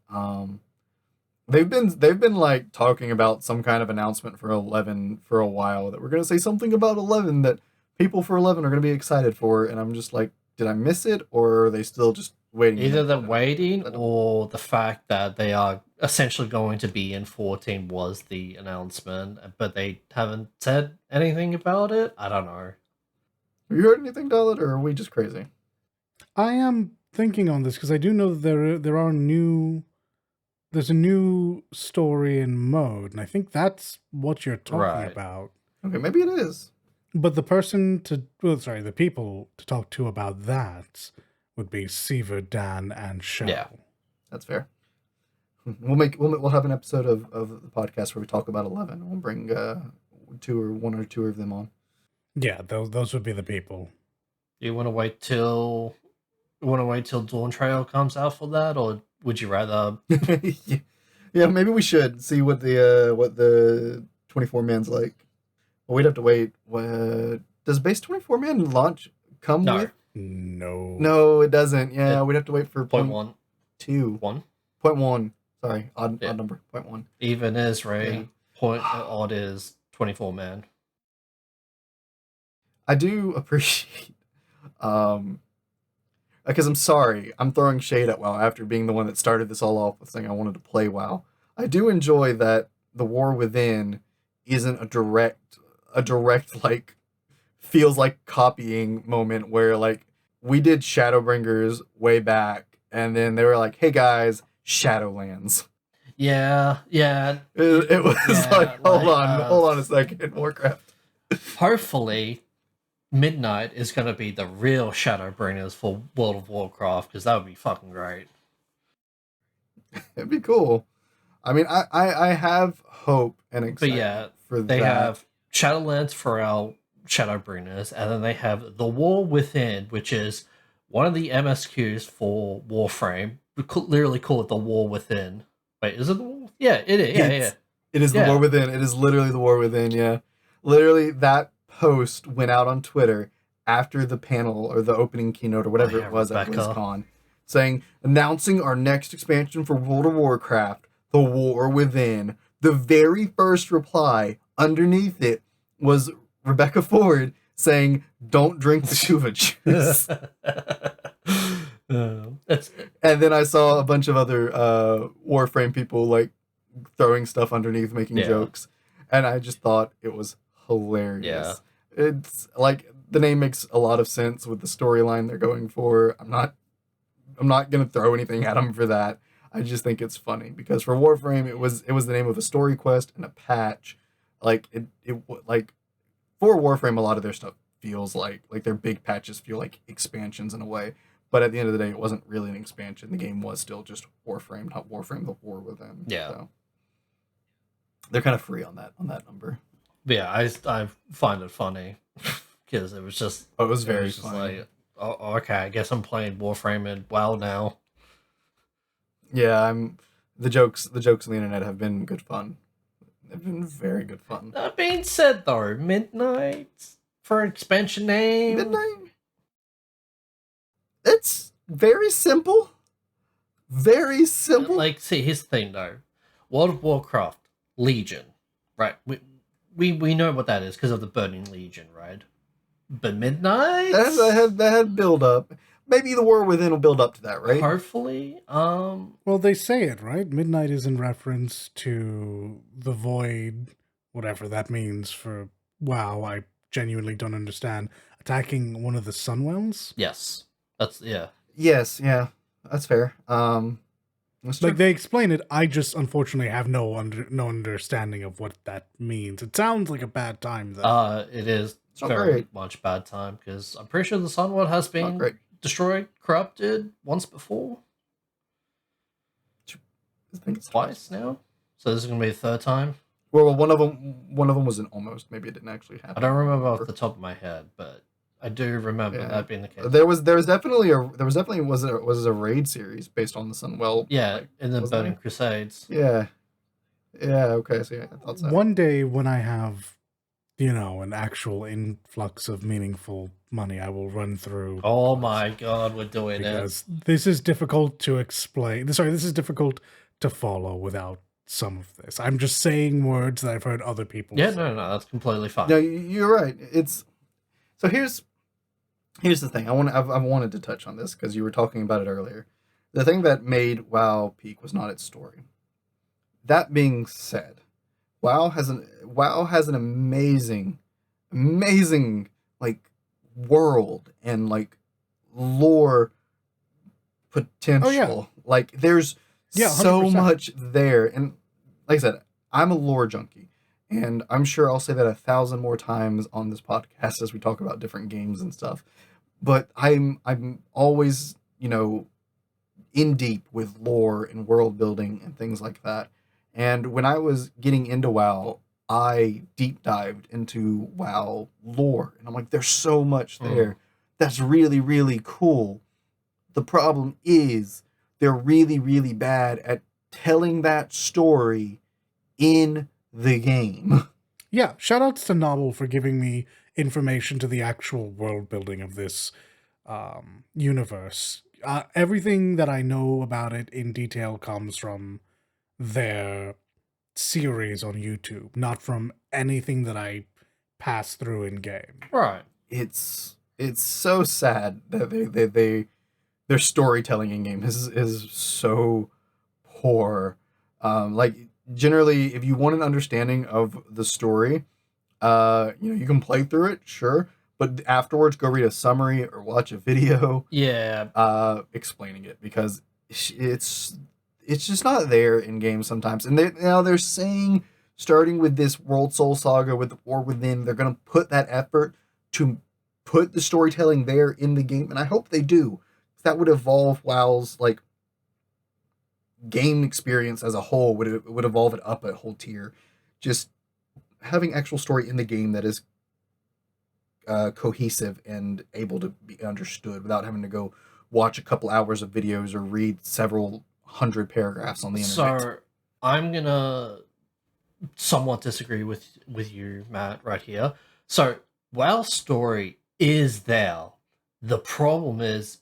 They've been like talking about some kind of announcement for 11 for a while, that we're gonna say something about 11 that people for 11 are gonna be excited for, and I'm just like, did I miss it, or are they still just waiting? Either they're waiting, or the fact that they are essentially going to be in 14 was the announcement, but they haven't said anything about it. I don't know. Have you heard anything, Dalit, or are we just crazy? I am thinking on this because I do know that there's a new story and mode, and I think that's what you're talking about. Okay, maybe it is. But the people to talk to about that would be Seaver, Dan, and Shell. Yeah, that's fair. We'll have an episode of the podcast where we talk about 11. We'll bring one or two of them on. Yeah, those would be the people. You want to wait till Dawn Trail comes out for that, or would you rather? Yeah, maybe we should see what the 24-man's like. Well, we'd have to wait. Does base 24-man launch come with? No, it doesn't. Yeah, we'd have to wait for point 1. 1.1. Sorry, odd number. 0.1. Even is Ray. Yeah. Point odd is 24-man. I do appreciate, because I'm sorry, I'm throwing shade at WoW after being the one that started this all off with saying I wanted to play WoW. I do enjoy that the War Within isn't a direct like feels like copying moment where like we did Shadowbringers way back, and then they were like, hey guys, Shadowlands. Yeah. It was like, hold on a second, Warcraft. Hopefully, Midnight is going to be the real Shadowbringers for World of Warcraft, because that would be fucking great. It'd be cool. I mean, I have hope and excitement for that. They have Shadowlands for our Shadowbringers, and then they have the War Within, which is one of the MSQs for Warframe. We could literally call it the War Within. Wait, is it the War? Yeah, it is. Yeah. It is the War Within. It is literally the War Within, yeah. Literally, that post went out on Twitter after the panel or the opening keynote or whatever it was at Blizzcon, saying, announcing our next expansion for World of Warcraft, the War Within. The very first reply underneath it was Rebecca Ford saying, don't drink the Shuva juice. And then I saw a bunch of other Warframe people like throwing stuff underneath, making jokes, and I just thought it was hilarious. Yeah. It's like the name makes a lot of sense with the storyline they're going for. I'm not gonna throw anything at them for that. I just think it's funny because for Warframe it was the name of a story quest and a patch. Like it like for Warframe, a lot of their stuff feels like their big patches feel like expansions in a way. But at the end of the day, it wasn't really an expansion. The game was still just Warframe, not Warframe, the War Within. Yeah. So they're kind of free on that number. But yeah, I find it funny because it was just... Oh, it was very funny. Like, oh, okay, I guess I'm playing Warframe and WoW now. Yeah, the jokes on the internet have been good fun. They've been very good fun. That being said, though, Midnight for an expansion name. Midnight. It's very simple. Very simple. Like, see, here's the thing though. World of Warcraft, Legion, right? We know what that is because of the Burning Legion, right? But Midnight? That had build up. Maybe the War Within will build up to that, right? Hopefully. Well, they say it, right? Midnight is in reference to the void, whatever that means for WoW. I genuinely don't understand. Attacking one of the Sunwells? Yes. That's, yeah. Yes, yeah. That's fair. That's Like true. they explain it, I just unfortunately have no understanding of what that means. It sounds like a bad time though. It is It's not very great. much bad time because I'm pretty sure the Sunworld has Not been great. destroyed, corrupted once before. I think it's Twice now. So this is gonna be the third time. Well, one of them was an almost. Maybe it didn't actually happen. I don't remember off the top of my head, but I do remember Yeah. that being the case. There was definitely a raid series based on the Sunwell. Yeah, like, in the was Burning there? Crusades. Yeah. Yeah. Okay. So yeah, I thought so. One day when I have, an actual influx of meaningful money, I will run through. Oh my god, we're doing it. Because this is difficult to explain. Sorry, this is difficult to follow without some of this. I'm just saying words that I've heard other people Yeah, say. no, that's completely fine. No, you're right. It's so here's the thing. I've wanted to touch on this because you were talking about it earlier. The thing that made WoW peak was not its story. That being said, WoW has an amazing like world and like lore potential. Oh, yeah. Like there's Yeah, so 100%. much there, and like I said, I'm a lore junkie, and I'm sure I'll say that 1,000 more times on this podcast as we talk about different games and stuff. But I'm always in deep with lore and world building and things like that. And when I was getting into WoW, I deep dived into WoW lore, and I'm like, there's so much there that's really, really cool. The problem is they're really, really bad at telling that story in the game. Yeah, shout outs to Novel for giving me information to the actual world building of this universe. Everything that I know about it in detail comes from their series on YouTube, not from anything that I pass through in game. Right. It's so sad that their storytelling in game is so poor. Like generally, if you want an understanding of the story, you can play through it, sure, but afterwards go read a summary or watch a video Yeah. explaining it, because it's just not there in games sometimes. And they're saying, starting with this World Soul Saga with the War Within, they're gonna put that effort to put the storytelling there in the game, and I hope they do. That would evolve WoW's like game experience as a whole. Would evolve it up a whole tier. Just having actual story in the game that is cohesive and able to be understood without having to go watch a couple hours of videos or read several hundred paragraphs on the internet. So I'm gonna somewhat disagree with you, Matt, right here. So WoW's story is there. The problem is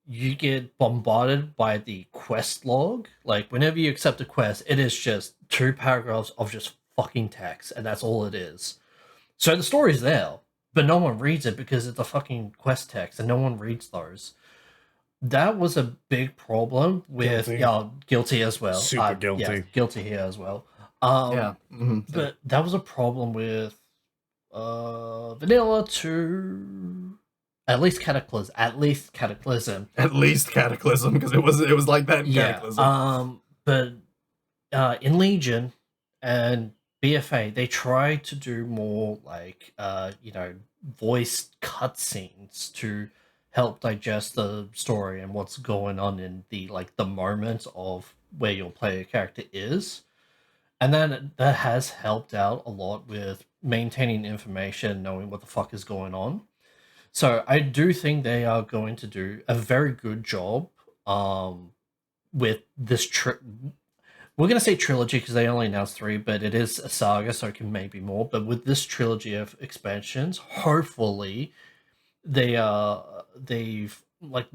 you get bombarded by the quest log. Like whenever you accept a quest, it is just 2 paragraphs of just fucking text, and that's all it is. So the story's there, but no one reads it because it's a fucking quest text, and no one reads those. That was a big problem with guilty as well. Super guilty. Yeah, guilty here as well. Yeah. Mm-hmm. But that was a problem with vanilla to at least Cataclysm. At least Cataclysm, because it was like that in Cataclysm. But in Legion and BFA, they try to do more like voice cutscenes to help digest the story and what's going on in the moment of where your player character is. And then that has helped out a lot with maintaining information, knowing what the fuck is going on. So I do think they are going to do a very good job with this we're going to say trilogy because they only announced 3, but it is a saga, so it can maybe more. But with this trilogy of expansions, hopefully they've like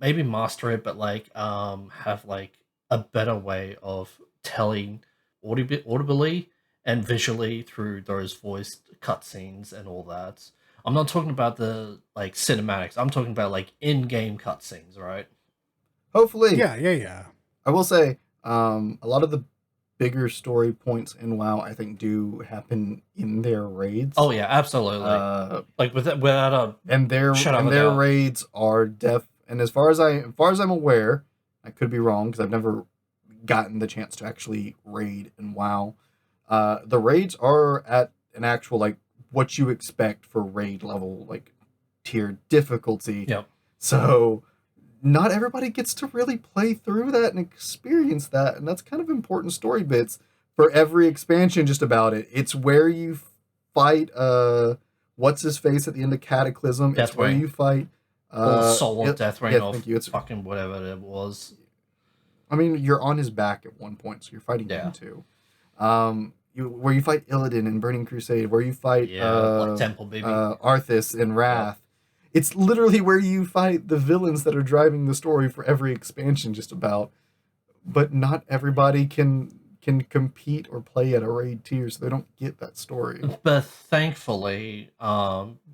maybe master it, but like have like a better way of telling audibly and visually through those voiced cutscenes and all that. I'm not talking about the like cinematics. I'm talking about like in-game cutscenes, right? Hopefully, Yeah. I will say, a lot of the bigger story points in WoW, I think, do happen in their raids. Oh yeah, absolutely. Like without a and their doubt. raids are and as far as I'm aware, I could be wrong because I've never gotten the chance to actually raid in WoW. The raids are at an actual like what you expect for raid level like tier difficulty. Yep. So not everybody gets to really play through that and experience that, and that's kind of important story bits for every expansion. Just about it. It's where you fight what's his face at the end of Cataclysm. It's where you fight Soul of Deathwing thank you. It's fucking whatever it was. I mean, you're on his back at one point, so you're fighting him too. Where you fight Illidan in Burning Crusade, where you fight Black Temple, baby. Arthas in Wrath. It's literally where you fight the villains that are driving the story for every expansion, just about. But not everybody can compete or play at a raid tier, so they don't get that story. But thankfully,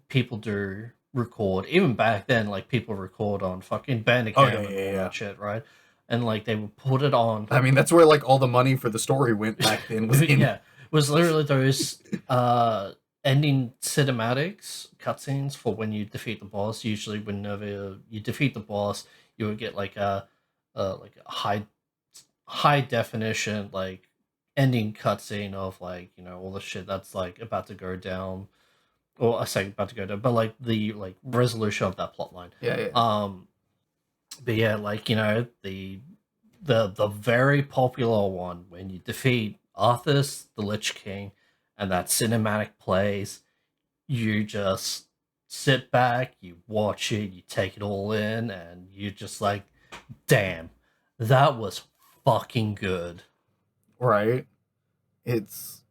people do record. Even back then, like people record on fucking Bandicam and all that shit, right? And like they would put it on. I mean, that's where like all the money for the story went back then. Was literally those ending cinematics cutscenes for when you defeat the boss. Usually, whenever you defeat the boss, you would get like a high definition like ending cutscene of like all the shit that's like about to go down, or I say about to go down, but like the like resolution of that plot line. But yeah, like the very popular one when you defeat Arthas, the Lich King, and that cinematic plays, you just sit back, you watch it, you take it all in, and you're just like, damn, that was fucking good. Right. It's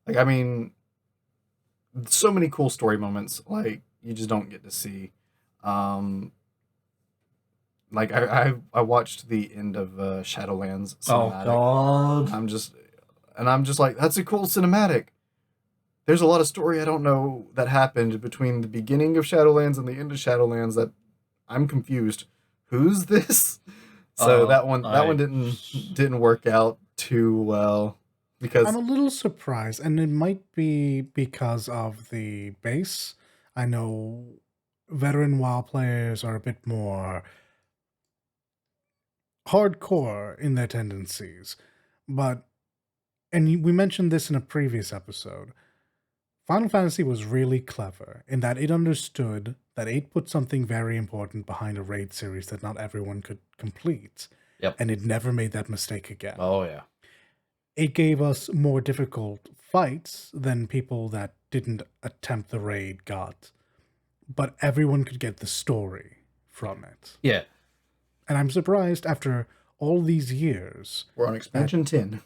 like, I mean, so many cool story moments like you just don't get to see. Like I watched the end of Shadowlands cinematic. Oh god. I'm just like, that's a cool cinematic. There's a lot of story I don't know that happened between the beginning of Shadowlands and the end of Shadowlands that I'm confused. Who's this? So that one didn't work out too well because I'm a little surprised, and it might be because of the base. I know veteran WoW players are a bit more hardcore in their tendencies, and we mentioned this in a previous episode. Final Fantasy was really clever in that it understood that it put something very important behind a raid series that not everyone could complete. Yep. And it never made that mistake again. Oh yeah. It gave us more difficult fights than people that didn't attempt the raid got. But everyone could get the story from it. Yeah. And I'm surprised after all these years. We're on expansion 10.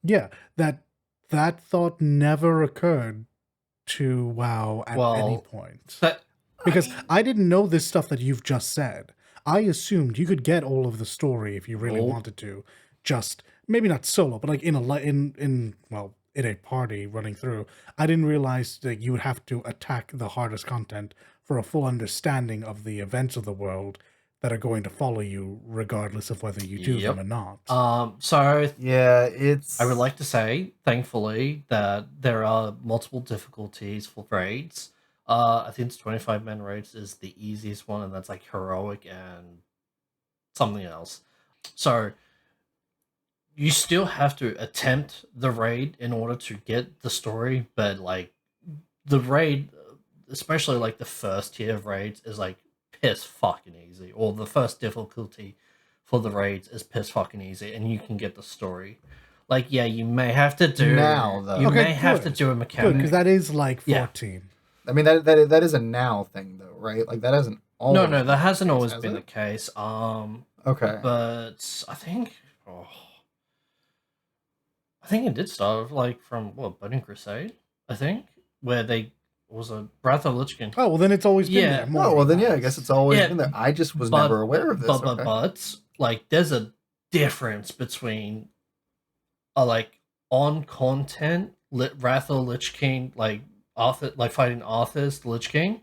Yeah, that thought never occurred to WoW at any point. Because I didn't know this stuff that you've just said. I assumed you could get all of the story if you really wanted to. Just maybe not solo, but like in a party running through. I didn't realize that you would have to attack the hardest content for a full understanding of the events of the world that are going to follow you regardless of whether you do them or not. So yeah, it's... I would like to say, thankfully, that there are multiple difficulties for raids. I think it's 25-man raids is the easiest one, and that's like heroic and something else. So you still have to attempt the raid in order to get the story, but like the raid, especially like the first tier of raids, is like piss fucking easy, or the first difficulty for the raids is piss fucking easy, and you can get the story. Like, yeah, you may have to do now though. You may have to do a mechanic because that is like 14. Yeah. I mean that is a now thing though, right? Like that hasn't always. No, that hasn't always been the case. Okay, but I think it did start like from Burning Crusade. I think where they was a Wrath of Lich King. Oh, well, then it's always been Yeah. there. More Oh, or well, then, yeah, I less. guess it's always Yeah, been there. I just was but- never aware of this. Okay. But like, there's a difference between like on content Wrath of Lich King, like Arthur, like fighting Arthur's the Lich King,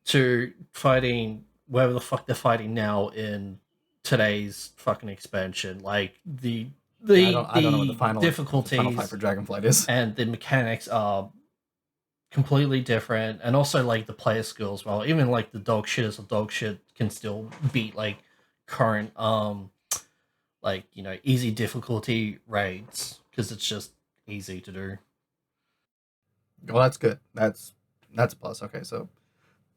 to fighting wherever the fuck they're fighting now in today's fucking expansion. Like the I don't know what the final difficulties fight for Dragonflight is. and the mechanics are completely different, and also like the player skills. Well, even like the dog shitters of dog shit can still beat like current like, you know, easy difficulty raids because it's just easy to do. Well, that's good. That's a plus. Okay, so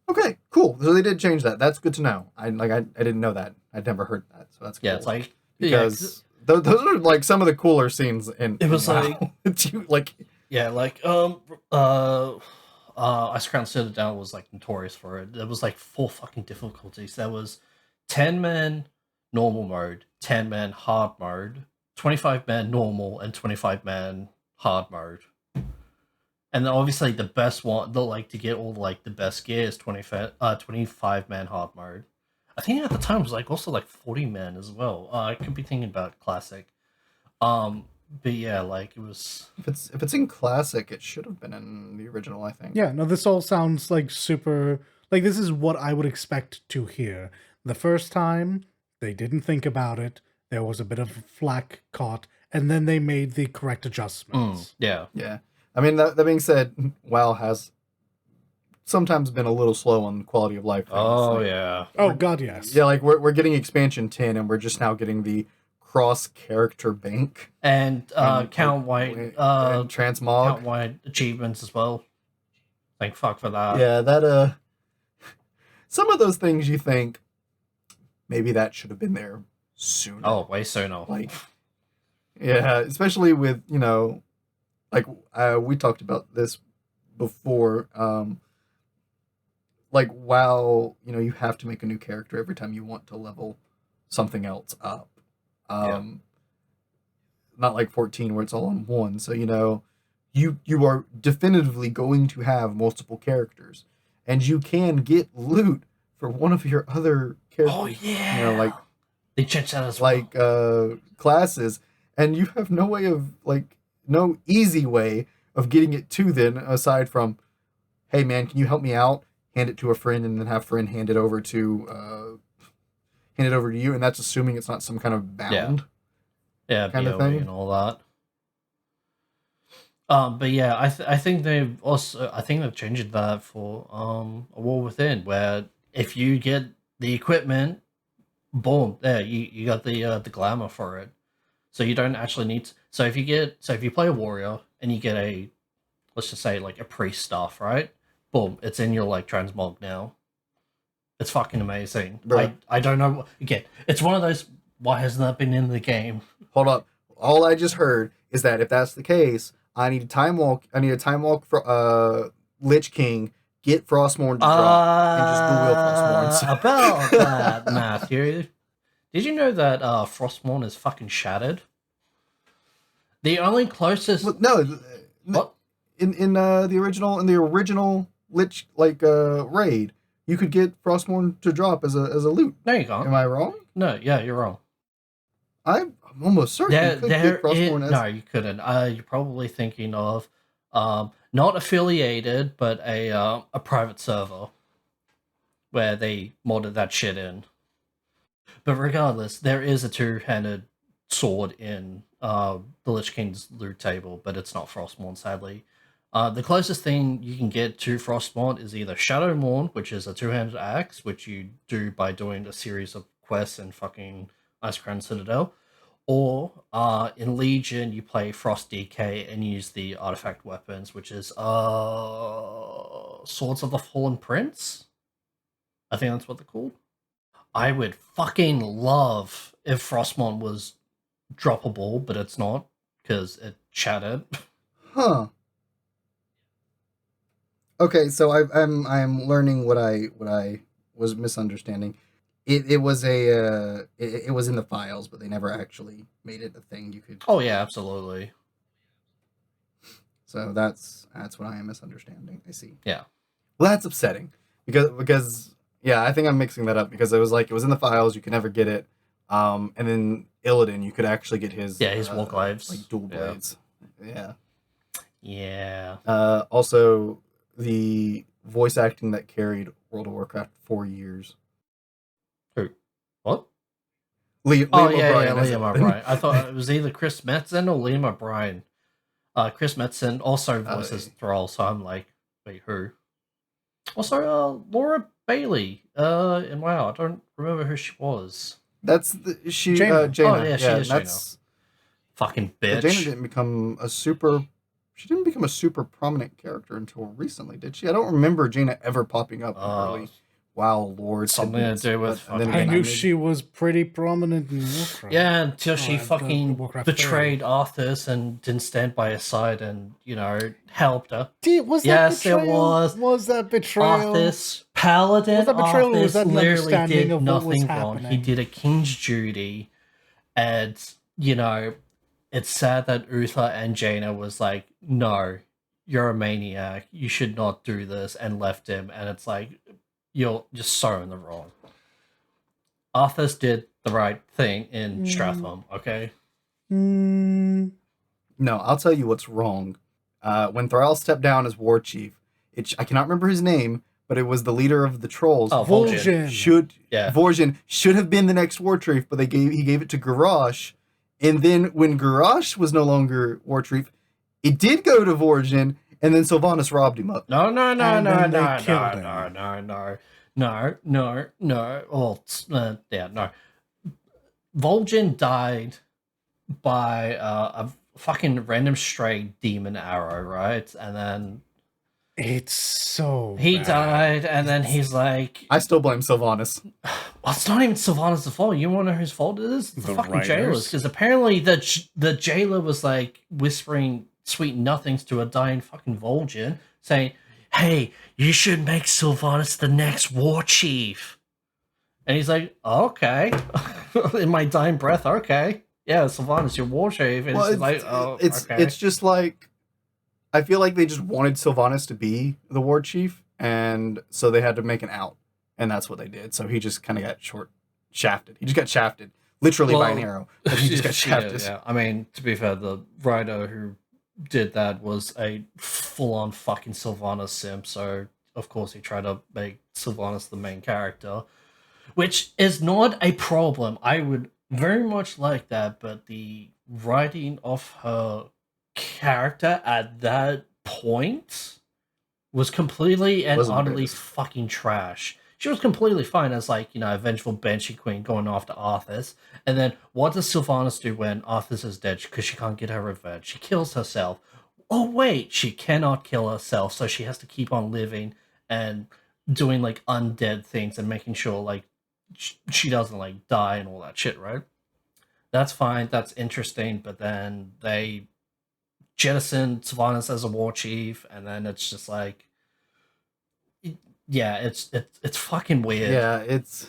okay, cool. So they did change that. That's good to know. I didn't know that. I'd never heard that. So that's cool. Yeah, it's like because those are like some of the cooler scenes in. It was WoW. like- It's like yeah, like Ice Crown Citadel was like notorious for it. There was like 4 fucking difficulties. There was 10-man normal mode, 10-man hard mode, 25-man normal, and 25-man hard mode. And then obviously the best one, like to get all like the best gear is 25-man hard mode. I think at the time it was like also like 40-man as well. I could be thinking about classic. But yeah, like it was. if it's in classic, it should have been in the original. I think. Yeah, no, this all sounds like super. Like, this is what I would expect to hear. The first time, they didn't think about it. There was a bit of flack caught, and then they made the correct adjustments. Yeah. Yeah. I mean, that being said, WoW has sometimes been a little slow on quality of life. things. Oh Like, yeah. Oh, God, yes. Yeah, like we're getting expansion 10, and we're just now getting the cross character bank And and, Count White, and Count transmog. White achievements as well. Thank fuck for that. Yeah, that some of those things you think maybe that should have been there sooner. Oh, way sooner. Like, yeah, especially with, you know, like we talked about this before. Like, WoW, you know, you have to make a new character every time you want to level something else up. Yeah. Not like 14 where it's all on one. So, you know, you are definitively going to have multiple characters, and you can get loot for one of your other characters. Oh yeah. You know, like they changed that as well. like classes, and you have no way of like no easy way of getting it to them aside from, hey man, can you help me out? Hand it to a friend, and then have friend hand it over to you, and that's assuming it's not some kind of bound. Yeah, kind of BOE thing. and all that. But yeah, I think they've changed that for A War Within, where if you get the equipment, boom, there you got the glamour for it. So you don't actually need to, so if you play a warrior and you get a, let's just say like a priest staff, right? Boom, it's in your like transmog now. It's fucking amazing. Bruh. I don't know. Again, it's one of those. Why hasn't that been in the game? Hold up. All I just heard is that if that's the case, I need a time walk. I need a time walk for Lich King. Get Frostmourne to drop and just dual wield Frostmournes. About that, Matthew. Did you know that Frostmourne is fucking shattered? The only closest. Well, no, What? in the original Lich raid, you could get Frostmourne to drop as a loot. No, you can't. Am I wrong? No, yeah, you're wrong. I'm almost certain you could get Frostmourne as no, you couldn't. You're probably thinking of not affiliated, but a private server where they modded that shit in. But regardless, there is a 2-handed sword in the Lich King's loot table, but it's not Frostmourne, sadly. The closest thing you can get to Frostmourne is either Shadowmourne, which is a 2-handed axe, which you do by doing a series of quests in fucking Ice Crown Citadel, or in Legion you play Frost DK and use the artifact weapons, which is Swords of the Fallen Prince. I think that's what they're called. I would fucking love if Frostmourne was droppable, but it's not because it shattered. Huh. Okay, so I'm learning what I was misunderstanding. It was it was in the files, but they never actually made it a thing you could. Oh yeah, absolutely. So that's what I am misunderstanding. I see. Yeah. Well, that's upsetting because yeah, I think I'm mixing that up because it was in the files, you could never get it. And then Illidan, you could actually get his war glaives, like dual blades. Yeah. Yeah. Also, the voice acting that carried World of Warcraft 4 years. Who? What? Liam O'Brien. Liam O'Brien. I thought it was either Chris Metzen or Liam O'Brien. Chris Metzen also voices Thrall, so I'm like, wait, who? Also, Laura Bailey. And wow, I don't remember who she was. That's Jaina. Oh yeah, she is Jaina. Fucking bitch. Jaina didn't become a super. She didn't become a super prominent character until recently, did she? I don't remember Jaina ever popping up in early WoW lore. Something to do with. I knew she was pretty prominent in Warcraft. Yeah, until she fucking betrayed Arthas and didn't stand by her side and, helped her. Was that betrayal? Was that betrayal? Arthas, Paladin, was that betrayal, Arthas was that literally did of nothing wrong. He did a king's duty, and, it's sad that Uther and Jaina was like, no, you're a maniac. You should not do this, and left him. And it's like, you're just so in the wrong. Arthas did the right thing in Stratham, okay? No, I'll tell you what's wrong. When Thrall stepped down as war chief, I cannot remember his name, but it was the leader of the trolls. Oh, Vol'jin. Vol'jin should have been the next war chief, but he gave it to Garrosh. And then when Garrosh was no longer war chief, it did go to Vol'jin, and then Sylvanas robbed him up. No. Vol'jin died by a fucking random stray demon arrow, right? And then it's so he bad. died, and then he's like, I still blame Sylvanas. Well, it's not even Sylvanas' fault. You want to know whose fault it is? The fucking writers. jailers, because apparently the jailer was like whispering sweet nothings to a dying fucking Vol'jin, saying, hey, you should make Sylvanas the next war chief. And he's like, okay. In my dying breath, okay. Yeah, Sylvanas, your war chief. And it's just like, I feel like they just wanted Sylvanas to be the war chief, and so they had to make an out. And that's what they did. So he just kind of got shafted. He just got shafted. Literally by an arrow. But he just got shafted. Yeah. I mean, to be fair, the writer who did that was a full-on fucking Sylvanas simp, so of course he tried to make Sylvanas the main character, which is not a problem. I would very much like that, but the writing of her character at that point was completely and utterly fucking trash. She was completely fine as, like, a vengeful Banshee Queen going after Arthas. And then what does Sylvanas do when Arthas is dead because she can't get her revenge? She kills herself. Oh, wait, she cannot kill herself, so she has to keep on living and doing, like, undead things and making sure, like, she doesn't, like, die and all that shit, right? That's fine, that's interesting, but then they jettison Sylvanas as a war chief, and then it's just like... Yeah, it's fucking weird. Yeah, it's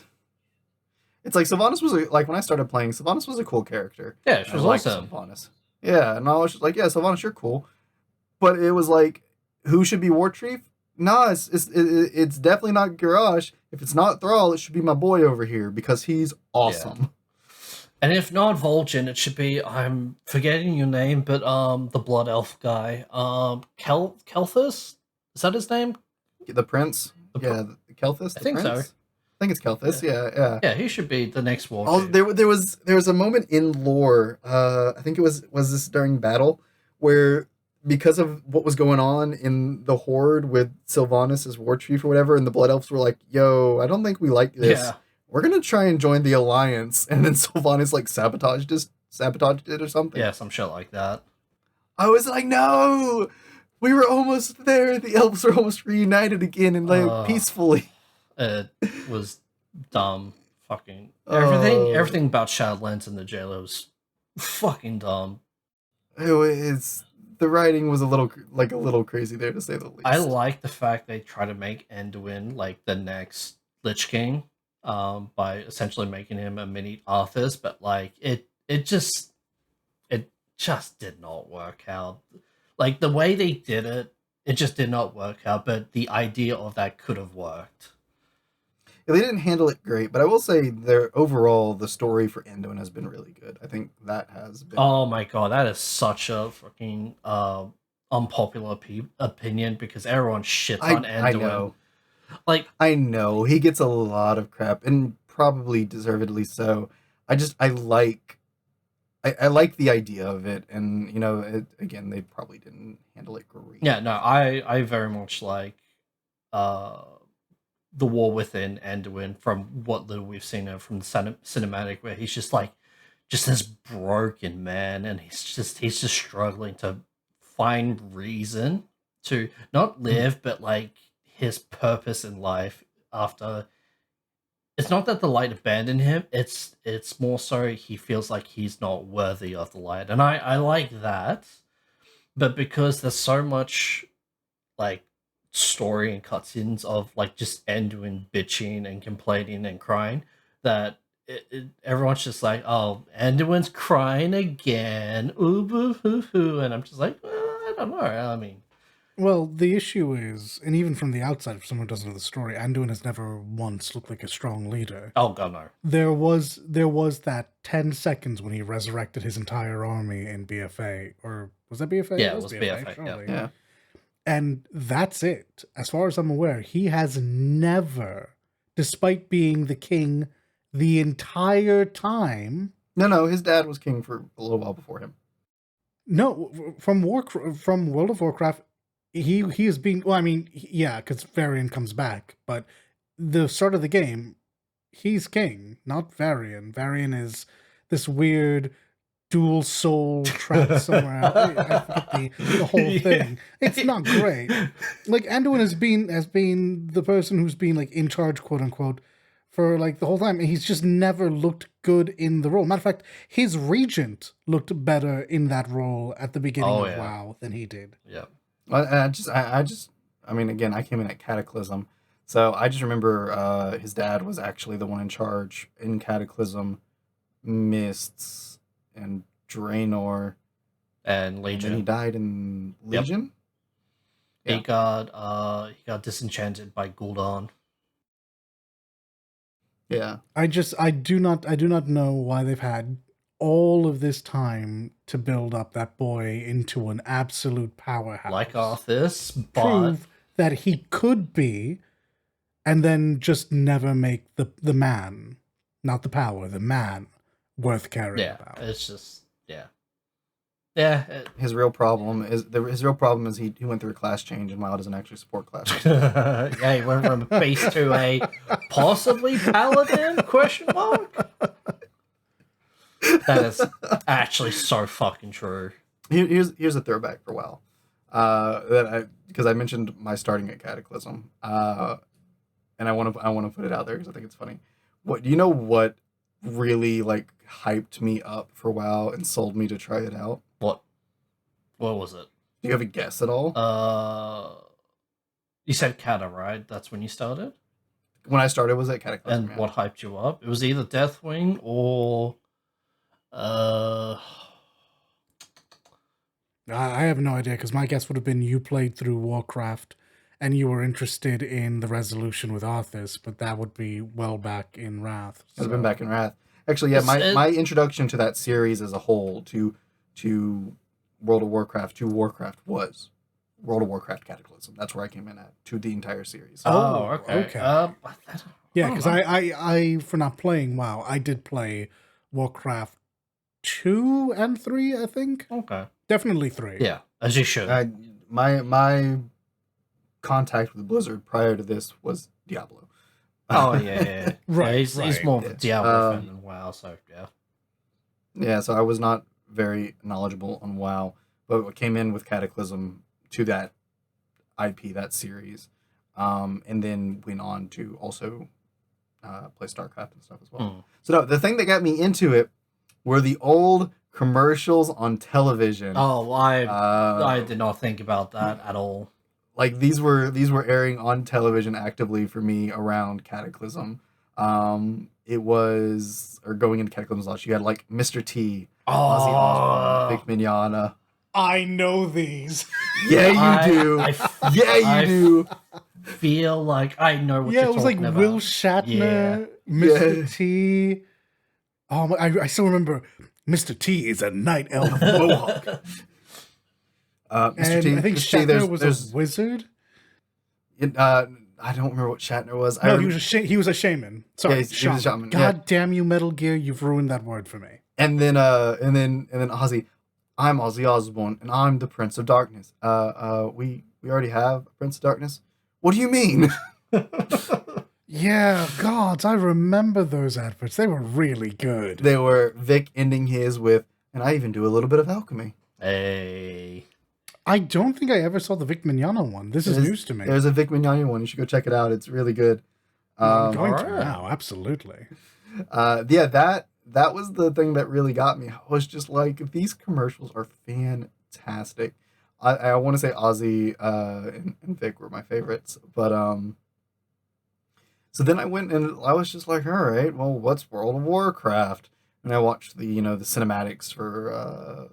like Sylvanas was like when I started playing, Sylvanas was a cool character. Yeah, she was awesome. Sylvanas. Yeah, and I was just like, yeah, Sylvanas, you're cool. But it was like, who should be war chief? Nah, it's definitely not Garrosh. If it's not Thrall, it should be my boy over here because he's awesome. Yeah. And if not Vol'jin, it should be, I'm forgetting your name, but the blood elf guy, Kelthus? Is that his name? The prince. Kelthus. I think so. I think it's Kelthus. Yeah. Yeah, he should be the next war. Oh, there was a moment in lore. I think it was this during battle where, because of what was going on in the Horde with Sylvanas as war chief or whatever, and the Blood Elves were like, "Yo, I don't think we like this. Yeah. We're gonna try and join the alliance," and then Sylvanas like sabotaged it or something. Yeah, some shit like that. I was like, no. We were almost there. The elves were almost reunited again and like peacefully. It was dumb. Fucking everything about Shadowlands and the Jailer was fucking dumb. The writing was a little crazy there, to say the least. I like the fact they try to make Anduin like the next Lich King, by essentially making him a mini Arthas, but like it just did not work out. Like the way they did it, it just did not work out. But the idea of that could have worked. Yeah, they didn't handle it great, but I will say overall the story for Anduin has been really good. I think that has been. Oh my god, that is such a fucking unpopular opinion because everyone shits on Anduin. I know. Like I know he gets a lot of crap, and probably deservedly so. I like the idea of it, and again, they probably didn't handle it great. yeah, no, I very much like the War Within Anduin from what little we've seen from the cinematic, where he's just this broken man, and he's just struggling to find reason to not live, but like his purpose in life after. It's not that the light abandoned him. It's more so he feels like he's not worthy of the light, and I like that. But because there's so much like story and cutscenes of like just Anduin bitching and complaining and crying, that everyone's just like, oh, Anduin's crying again, ooh boo hoo hoo, and I'm just like, I don't know. I mean. Well, the issue is, and even from the outside, if someone doesn't know the story, Anduin has never once looked like a strong leader. Oh god, no. There was that 10 seconds when he resurrected his entire army in BFA, or was that BFA? Yeah, it was BFA. Yeah. And that's it. As far as I'm aware, he has never, despite being the king the entire time. No, his dad was king for a little while before him. No, from World of Warcraft. He is being, well, I mean, yeah, because Varian comes back, but the start of the game, he's king, not Varian. Varian is this weird dual soul trapped somewhere out. I forget the whole thing. It's not great. Like, Anduin has been the person who's been like in charge, quote unquote, for like the whole time. He's just never looked good in the role. Matter of fact, his regent looked better in that role at the beginning of WoW than he did. Yeah. I mean, again, I came in at Cataclysm, so I just remember his dad was actually the one in charge in Cataclysm, Mists, and Draenor, and Legion. And he died in Legion. Yep. He got disenchanted by Gul'dan. Yeah. I do not know why they've had all of this time to build up that boy into an absolute powerhouse. Like Arthas, but prove that he could be, and then just never make the man, not the power, the man, worth caring about. It's just, yeah. His real problem is he went through a class change, and WoW doesn't actually support class change. Yeah, he went from a beast to a possibly paladin? Question mark. That is actually so fucking true. Here's a throwback for WoW. Because I mentioned my starting at Cataclysm, and I want to put it out there because I think it's funny. Do you know what really like hyped me up for WoW and sold me to try it out? What was it? Do you have a guess at all? You said Cata, right? That's when you started? When I started was at Cataclysm. And what hyped you up? It was either Deathwing or I have no idea, because my guess would have been you played through Warcraft and you were interested in the resolution with Arthas, but that would be well back in Wrath. So. It's been back in Wrath. Actually, yeah, my introduction to that series as a whole, to World of Warcraft, to Warcraft, was World of Warcraft Cataclysm. That's where I came in at, to the entire series. Oh, okay. Yeah, because I for not playing WoW, I did play Warcraft 2 and 3, I think. Okay. Definitely 3. Yeah, as you should. My contact with Blizzard prior to this was Diablo. Oh, yeah. Right, he's more of a Diablo fan than WoW, so yeah. Yeah, so I was not very knowledgeable on WoW, but what came in with Cataclysm to that IP, that series, and then went on to also play StarCraft and stuff as well. So no, the thing that got me into it were the old commercials on television. Oh, I did not think about that at all. Like these were airing on television actively for me around Cataclysm. It was, or going into Cataclysm's launch, you had like Mr. T, Ozzy Osbourne, Vic Mignogna, I know these. Yeah, you do. Yeah, you do. Feel like I know what Yeah, you're it was like talking about. Will Shatner, Mr. T. Oh, I still remember Mr. T is a night elf mohawk. Mr. And T, I think Mr. T, Shatner was a wizard. I don't remember what Shatner was. No, he was a shaman. Sorry, Yeah, he was a shaman. God damn you, Metal Gear! You've ruined that word for me. And then Ozzy. I'm Ozzy Osbourne, and I'm the Prince of Darkness. We already have a Prince of Darkness. What do you mean? Yeah, gods, I remember those adverts. They were really good. They were Vic ending his with, and I even do a little bit of alchemy. Hey. I don't think I ever saw the Vic Mignogna one. This is news to me. There's a Vic Mignogna one. You should go check it out. It's really good. I'm going to now, absolutely. That was the thing that really got me. I was just like, these commercials are fantastic. I want to say Ozzy and Vic were my favorites, but so then I went and I was just like, all right, well, what's World of Warcraft? And I watched the cinematics for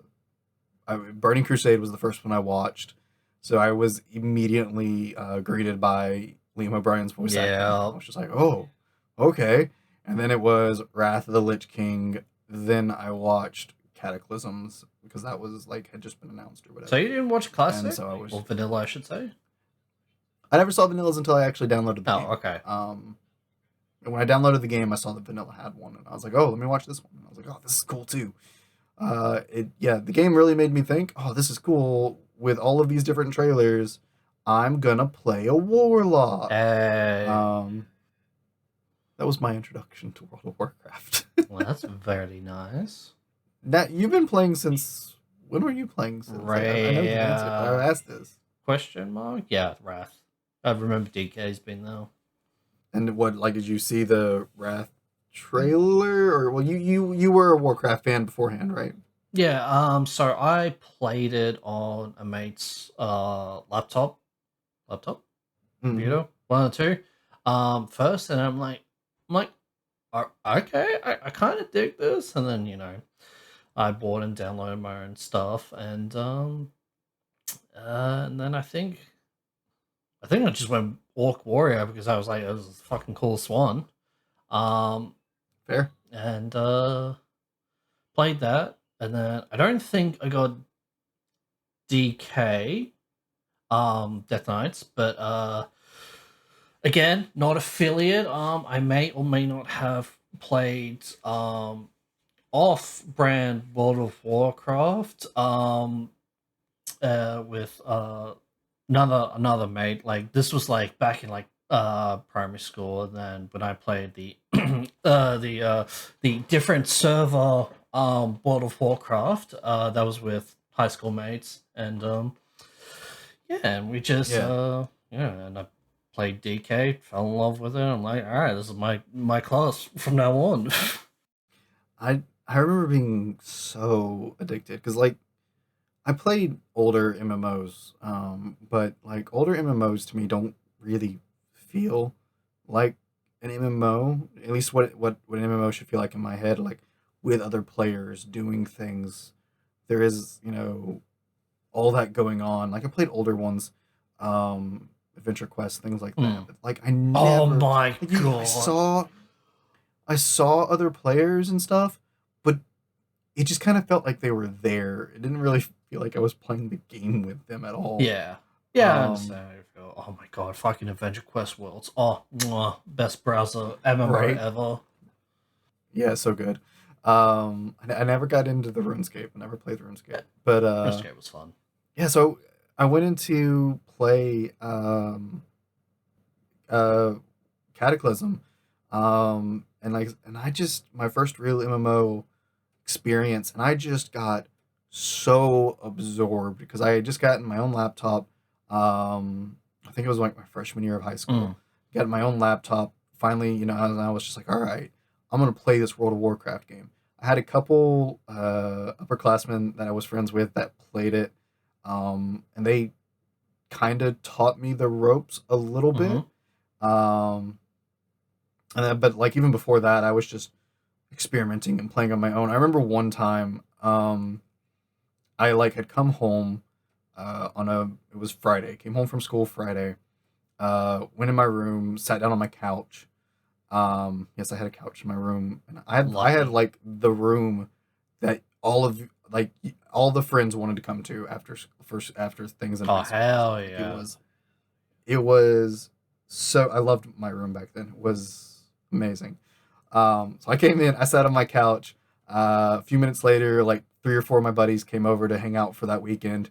Burning Crusade was the first one I watched, so I was immediately greeted by Liam O'Brien's voice acting. I was just like, oh, okay. And then it was Wrath of the Lich King. Then I watched Cataclysms because that was like had just been announced or whatever. So you didn't watch Classic? And so I was, or Vanilla, I should say? I never saw Vanillas until I actually downloaded the game. Oh, okay. And when I downloaded the game, I saw that Vanilla had one, and I was like, oh, let me watch this one. And I was like, oh, this is cool too. The game really made me think, oh, this is cool. With all of these different trailers, I'm gonna play a warlock. That was my introduction to World of Warcraft. Well, that's very nice. Now, you've been playing since... When were you playing since? Right, I know the answer, but I asked this. Question mark? Yeah, Wrath. I remember DK's been there. And what, like, did you see the Wrath trailer? Or, well, you were a Warcraft fan beforehand, right? Yeah, so I played it on a mate's laptop, computer, one or two, first, and I'm like, okay, I kind of dig this, and then I bought and downloaded my own stuff, and then I think I just went Orc Warrior because I was like, it was the fucking coolest one, Fair. and played that. And then I don't think I got DK, Death Knights, but again, not affiliate. I may or may not have played off-brand World of Warcraft with another mate. Like this was like back in like primary school, and then when I played the the different server World of Warcraft, that was with high school mates, and and we just and I played DK, fell in love with it. I'm like, all right, this is my class from now on. I remember being so addicted because like I played older MMOs, but like older MMOs to me don't really feel like an MMO. At least what an MMO should feel like in my head, like with other players doing things. There is all that going on. Like I played older ones, Adventure Quest, things like that. But like I never. Oh my god! I saw other players and stuff, but it just kind of felt like they were there. It didn't really feel like I was playing the game with them at all. Yeah, I understand how you feel. Oh my god, fucking Adventure Quest Worlds. Oh, best browser MMO ever. Yeah, so good. I never got into the RuneScape. I never played RuneScape, but RuneScape was fun. Yeah, so I went into play Cataclysm, and I just my first real MMO experience, and I just got so absorbed because I had just gotten my own laptop. I think it was like my freshman year of high school. Got my own laptop. Finally, I was just like, all right, I'm gonna play this World of Warcraft game. I had a couple upperclassmen that I was friends with that played it, and they kind of taught me the ropes a little bit. But like even before that, I was just experimenting and playing on my own. I remember one time, I I like had come home it was Friday. Came home from school Friday. Went in my room, sat down on my couch. Yes, I had a couch in my room, and I had like the room that all the friends wanted to come to after things in high school. Hell yeah! It was so I loved my room back then. It was amazing. So I came in, I sat on my couch. A few minutes later, like 3 or 4 of my buddies came over to hang out for that weekend.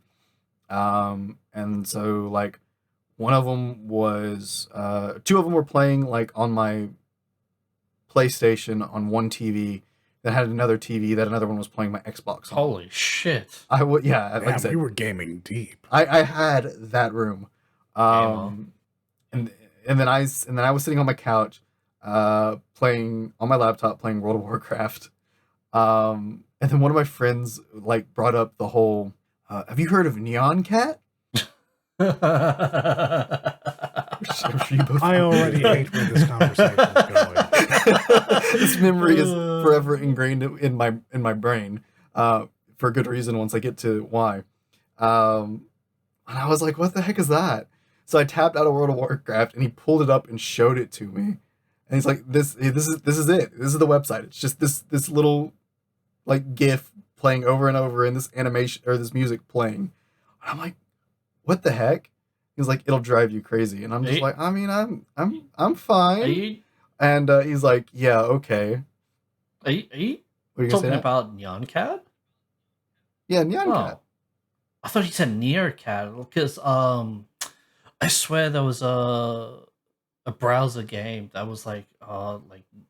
And so like one of them was 2 of them were playing like on my PlayStation on one TV that had another TV that another one was playing my Xbox on. Holy shit! Yeah, like I Damn, said, we were gaming deep. I had that room. And then I was sitting on my couch playing on my laptop playing World of Warcraft. And then one of my friends like brought up the whole have you heard of Neon Cat? I already hate where this conversation is going. This memory is forever ingrained in my brain for good reason once I get to why. And I was like, what the heck is that? So I tapped out of World of Warcraft and he pulled it up and showed it to me. And he's like, this is it. This is the website. It's just this little like GIF playing over and over and this animation or this music playing. And I'm like, what the heck? He's like, it'll drive you crazy. And I'm just like, I mean, I'm fine. And he's like, yeah, okay. Are you talking about Neon Cat? Yeah, Neon Cat. I thought he said Near Cat because I swear there was a browser game that was like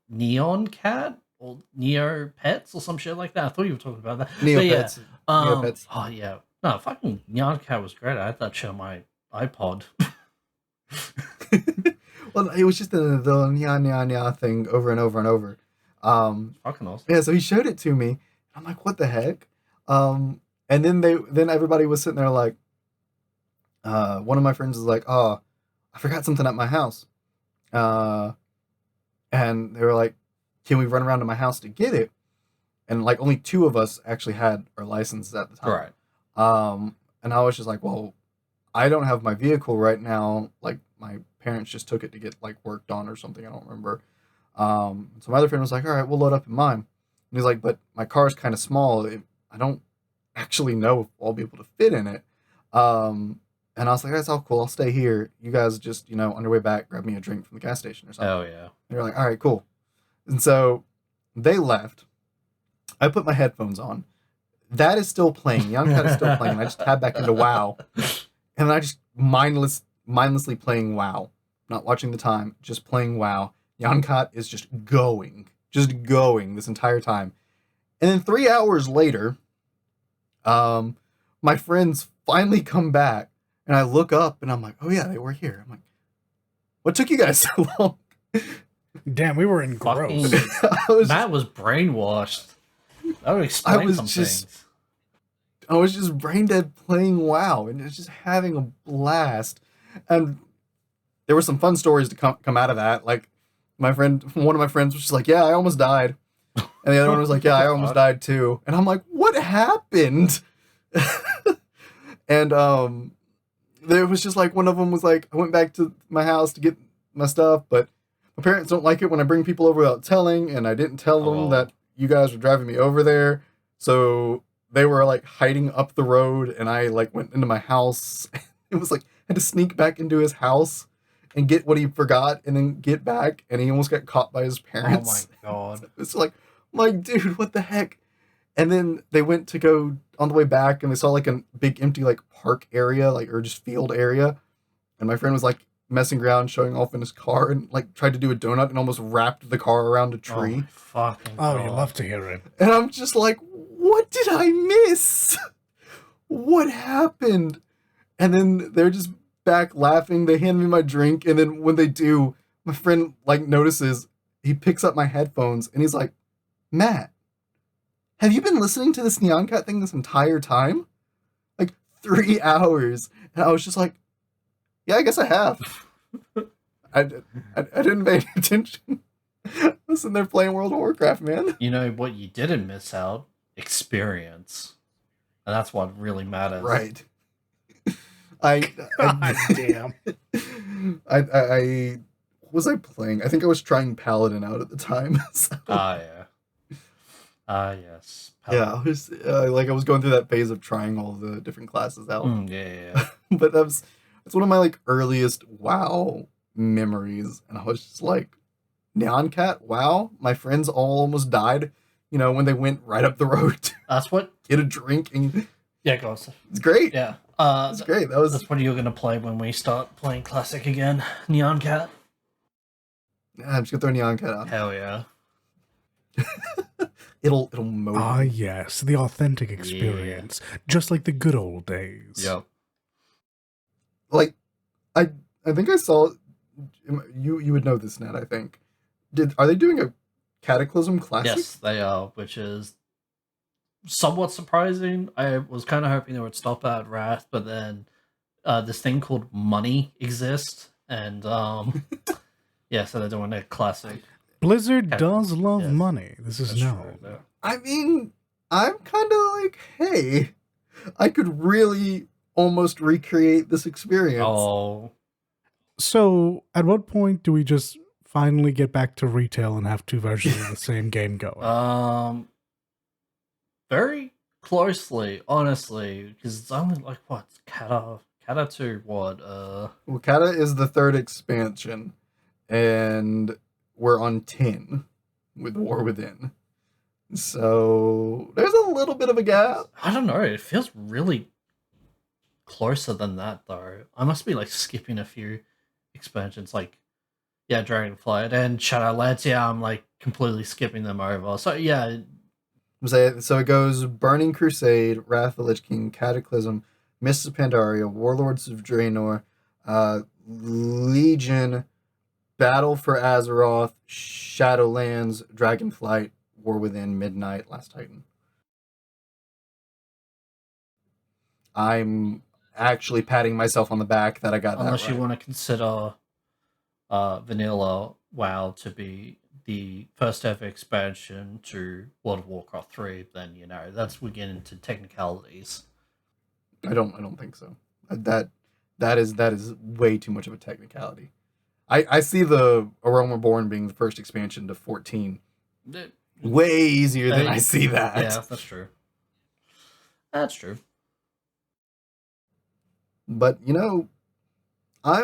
Neon Cat or Neo Pets or some shit like that. I thought you were talking about that. Neopets. Yeah, Neopets. Oh yeah. No, fucking Neon Cat was great. I had that shit on my iPod. Well, it was just the nya thing over and over and over. Fucking awesome. Yeah, so he showed it to me. I'm like, what the heck? And then everybody was sitting there like, one of my friends was like, oh, I forgot something at my house. And they were like, can we run around to my house to get it? And like only 2 of us actually had our licenses at the time. Right. And I was just like, well, I don't have my vehicle right now. Like my parents just took it to get like worked on or something. I don't remember. So my other friend was like, all right, we'll load up in mine. And he's like, but my car's kind of small. I don't actually know if I'll be able to fit in it. And I was like, that's all cool. I'll stay here. You guys just, on your way back, grab me a drink from the gas station or something. Oh yeah. They were like, all right, cool. And so they left. I put my headphones on. That is still playing. Young Cat is still playing. And I just tabbed back into WoW. And I just mindlessly playing WoW. Not watching the time, just playing WoW. Young Cat is just going this entire time. And then 3 hours later, my friends finally come back. And I look up and I'm like, oh yeah, they were here. I'm like, what took you guys so long? Damn, we were engrossed. Matt was brainwashed. That would explain some things. I was just brain dead playing WoW and just having a blast. And there were some fun stories to come out of that. Like one of my friends was just like, yeah, I almost died. And the other one was like, yeah, I almost died too. And I'm like, what happened? And there was just like, one of them was like, I went back to my house to get my stuff, but my parents don't like it when I bring people over without telling, and I didn't tell them that you guys were driving me over there. So they were like hiding up the road, and I like went into my house. It was like, I had to sneak back into his house and get what he forgot and then get back, and he almost got caught by his parents. Oh my god. It's like, dude, what the heck? And then they went to go on the way back, and they saw like a big empty like park area, like, or just field area. And my friend was like messing around, showing off in his car, and like tried to do a donut and almost wrapped the car around a tree. Oh, you love to hear it. And I'm just like, what did I miss? What happened? And then they're just back laughing. They hand me my drink, and then when they do, my friend like notices. He picks up my headphones, and he's like, Matt, have you been listening to this Neon Cat thing this entire time? Like 3 hours. And I was just like, yeah, I guess I have. I didn't pay any attention. Listen, they're playing World of Warcraft, man. You know what you didn't miss out? Experience. And that's what really matters. Right. God damn. What was I playing? I think I was trying Paladin out at the time. So. Yeah. Yes. Yeah, I was I was going through that phase of trying all the different classes out. Yeah. But that's one of my like earliest WoW memories, and I was just like, Neon Cat, WoW. My friends all almost died, when they went right up the road to That's what. get a drink, and Yeah, go on. it's great. Yeah. It's great. That's what you're gonna play when we start playing Classic again. Neon Cat. Yeah, I'm just gonna throw Neon Cat out. Hell yeah. It'll mow. Ah, yes, the authentic experience, just like the good old days. Yep. Like, I think I saw you would know this, Nat. I think are they doing a Cataclysm Classic? Yes, they are, which is somewhat surprising. I was kind of hoping they would stop at Wrath, but then this thing called money exists, and yeah, so they're doing a classic. Blizzard does love Yes. money. This is known. True, I mean, I'm kind of like, hey, I could really almost recreate this experience. Oh, So, at what point do we just finally get back to retail and have two versions of the same game going? very closely, honestly, because it's only like what Kata 2, what Well, Kata is the third expansion, and we're on 10 with War Within. So there's a little bit of a gap. I don't know. It feels really closer than that, though. I must be like skipping a few expansions, like Dragonflight and Shadowlands. Yeah, I'm like completely skipping them over. So yeah, So it goes Burning Crusade, Wrath of the Lich King, Cataclysm, Mists of Pandaria, Warlords of Draenor, Legion, Battle for Azeroth, Shadowlands, Dragonflight, War Within, Midnight, Last Titan. I'm actually patting myself on the back that I got unless that you right. want to consider vanilla WoW to be the first ever expansion to World of Warcraft 3, then we get into technicalities. I don't think so. That is way too much of a technicality. I see the Aroma Born being the first expansion to 14 way easier than I see that. Yeah, that's true. That's true. But I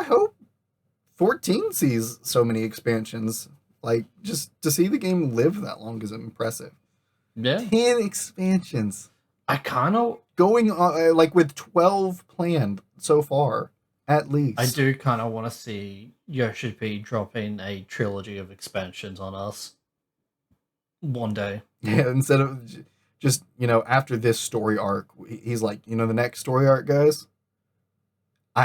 hope 14 sees so many expansions. Like, just to see the game live that long is impressive. Yeah. 10 expansions. I kind of Going on, like, with 12 planned so far, at least. I do kind of want to see Yoshi P dropping a trilogy of expansions on us one day. Yeah, instead of just, after this story arc, he's like, the next story arc, guys?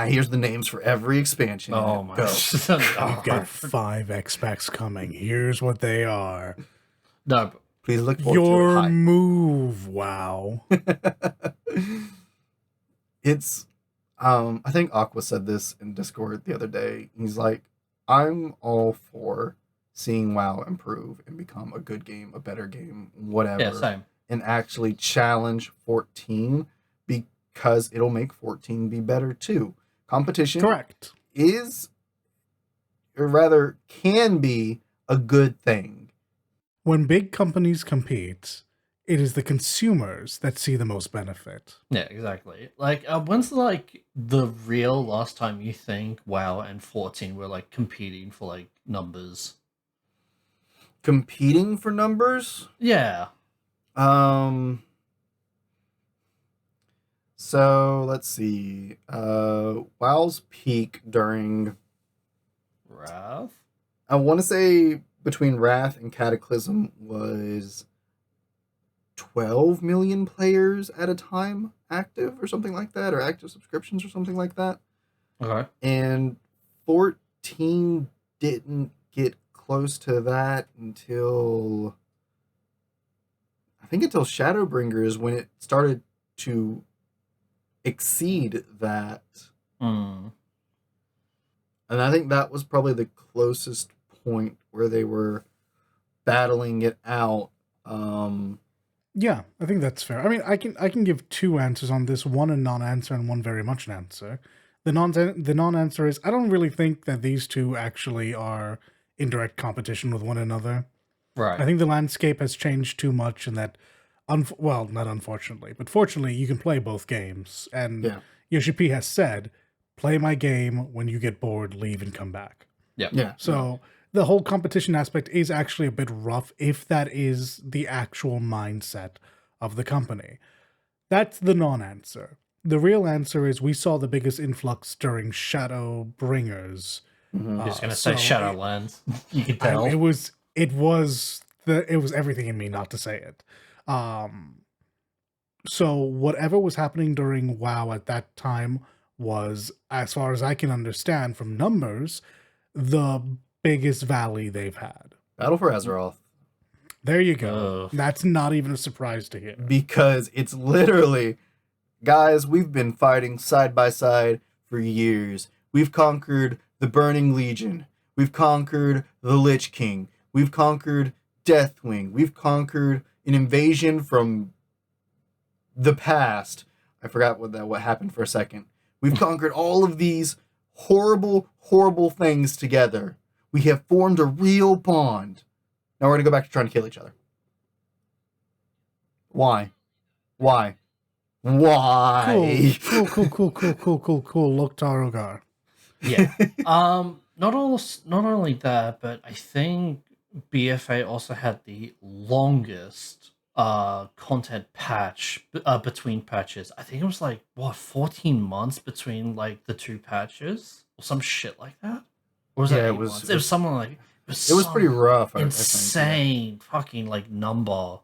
Here's the names for every expansion. Oh my Go. You've got 5 X-Packs coming. Here's what they are. No, but Please look forward Your to it. move, wow. It's I think Aqua said this in Discord the other day. He's like, I'm all for seeing WoW improve and become a good game, a better game, whatever. yeah, same. And actually challenge 14 because it'll make 14 be better too. Competition Correct. is, or rather can be, a good thing. When big companies compete, it is the consumers that see the most benefit. Yeah, exactly. Like, when's the real last time you think WoW and 14 were like competing for like numbers? Competing for numbers? Yeah. So let's see. WoW's peak during, Wrath? I want to say between Wrath and Cataclysm was 12 million players at a time active or something like that, or active subscriptions or something like that. Okay. And 14 didn't get close to that until, I think until Shadowbringers, when it started to exceed that. Hmm. And I think that was probably the closest point where they were battling it out. Yeah, I think that's fair. I mean, I can give two answers on this, one a non-answer and one very much an answer. The non-answer is I don't really think that these two actually are in direct competition with one another. Right. I think the landscape has changed too much, and that, well, not unfortunately, but fortunately, you can play both games. And Yeah. Yoshi P has said, "Play my game. When you get bored, leave and come back." Yeah. Yeah. So the whole competition aspect is actually a bit rough if that is the actual mindset of the company. That's the non-answer. The real answer is we saw the biggest influx during Shadowbringers. Mhm. Just gonna say so Shadowlands. You can tell. it was everything in me not to say it. So whatever was happening during WoW at that time was, as far as I can understand from numbers, the biggest valley they've had. Battle for Azeroth. There you go. Ugh. That's not even a surprise to hear. Because it's literally, guys, we've been fighting side by side for years. We've conquered the Burning Legion. We've conquered the Lich King. We've conquered Deathwing. We've conquered an invasion from the past. I forgot what happened for a second. We've conquered all of these horrible, horrible things together. We have formed a real bond. Now we're going to go back to trying to kill each other. Why? Why? Why? Cool. Look, Tarogar. Yeah. Not only that, but I think BFA also had the longest content patch between patches. I think it was like 14 months between like the two patches or some shit like that. Or was it 8 months? It was something like it was pretty rough. Insane fucking like number.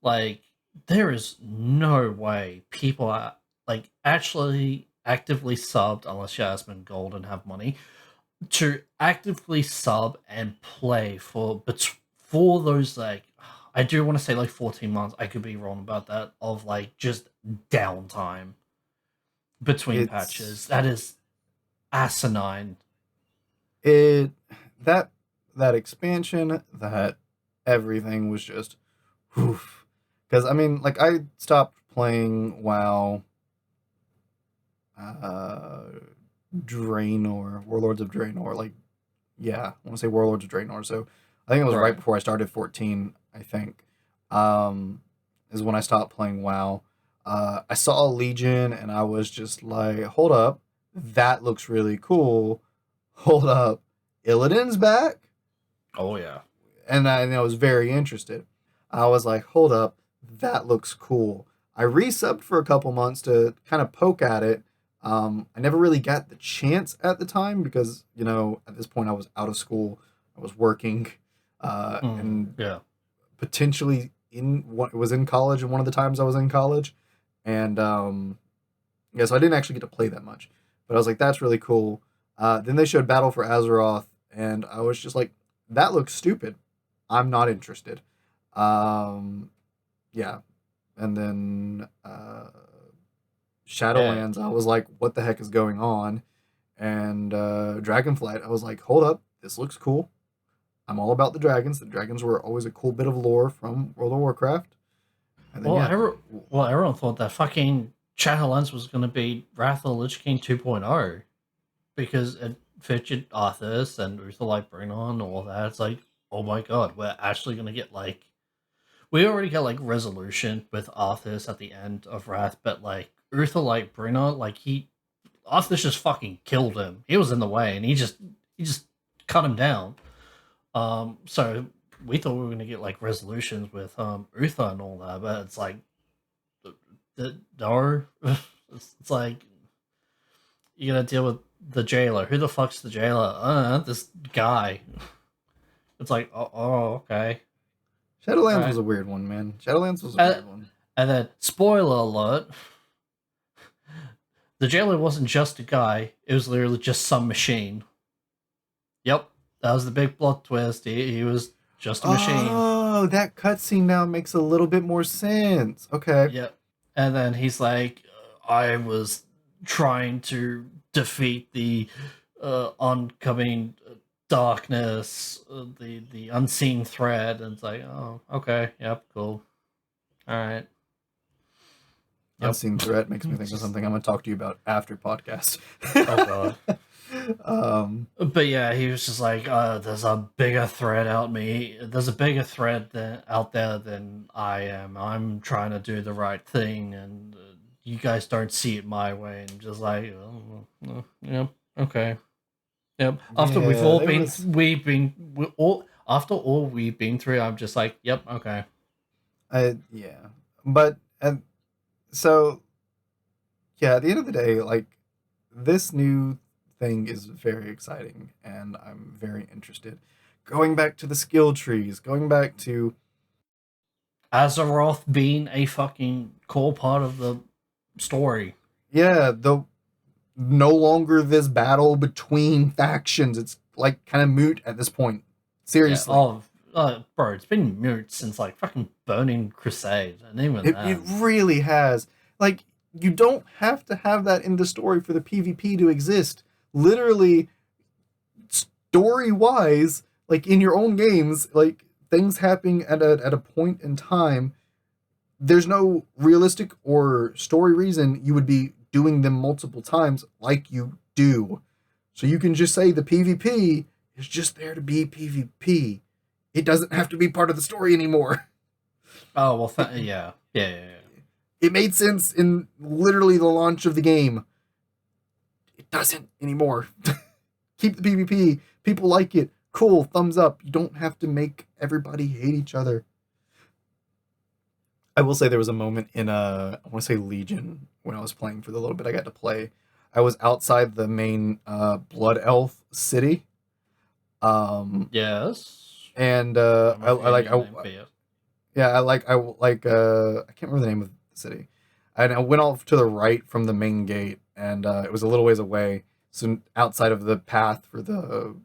Like there is no way people are like actually actively subbed unless Jasmine Gold and have money to actively sub and play for those like I do want to say like 14 months. I could be wrong about that of like just downtime between patches. That is asinine. That expansion, that everything was just because I mean like I stopped playing WoW Draenor, Warlords of Draenor, like yeah, I want to say Warlords of Draenor, so I think it was right before I started 14, I think. Is when I stopped playing WoW. I saw Legion and I was just like, hold up, that looks really cool. Hold up, Illidan's back? Oh yeah. And I was very interested. I was like, hold up, that looks cool. I resubbed for a couple months to kind of poke at it. I never really got the chance at the time because, you know, at this point I was out of school. I was working and potentially was in college, and one of the times I was in college. And yeah, so I didn't actually get to play that much. But I was like, that's really cool. Then they showed Battle for Azeroth, and I was just like, that looks stupid. I'm not interested. Yeah. And then Shadowlands, I was like, what the heck is going on? And Dragonflight, I was like, hold up, this looks cool. I'm all about the dragons. The dragons were always a cool bit of lore from World of Warcraft. And then, everyone thought that fucking Shadowlands was going to be Wrath of the Lich King 2.0 because it featured Arthas and Utherlight Brennon and all that. It's like, oh my god, we're actually going to get like... We already got like resolution with Arthas at the end of Wrath, but like Utherlight Brennon, like Arthas just fucking killed him. He was in the way and he just cut him down. So we thought we were gonna get like resolutions with Uther and all that, but it's like no. It's like you gotta deal with the jailer. Who the fuck's the jailer? This guy. It's like oh okay. Shadowlands was a weird one, man. Shadowlands was a weird one. And then spoiler alert. The jailer wasn't just a guy, it was literally just some machine. Yep. That was the big plot twist. He was just a machine. Oh, that cutscene now makes a little bit more sense. Okay. Yep. And then he's like, I was trying to defeat the oncoming darkness, the unseen threat. And it's like, oh, okay. Yep, cool. All right. Yep. Unseen threat makes me think of something I'm going to talk to you about after podcast. Oh god. But yeah, he was just like, "There's a bigger threat out there than I am. I'm trying to do the right thing, and you guys don't see it my way." And just like, yep, okay, yep. After after all we've been through, I'm just like, yep, okay. Yeah, but so yeah, at the end of the day, like, this new thing is very exciting, and I'm very interested. Going back to the skill trees, going back to Azeroth being a fucking core part of the story. yeah, the no longer this battle between factions. It's like kind of moot at this point. Seriously. Yeah, bro, it's been moot since like fucking Burning Crusade, and even It really has. Like, you don't have to have that in the story for the PvP to exist. Literally, story-wise, like in your own games, like things happening at a point in time, there's no realistic or story reason you would be doing them multiple times like you do. So you can just say the PvP is just there to be PvP. It doesn't have to be part of the story anymore. Oh, well, yeah. It made sense in literally the launch of the game. It doesn't anymore. Keep the PvP. People like it. Cool, thumbs up. You don't have to make everybody hate each other. I will say there was a moment in I want to say Legion, when I was playing for the little bit I got to play. I was outside the main Blood Elf city. Yes. And I can't remember the name of the city. And I went off to the right from the main gate, and it was a little ways away, so outside of the path for the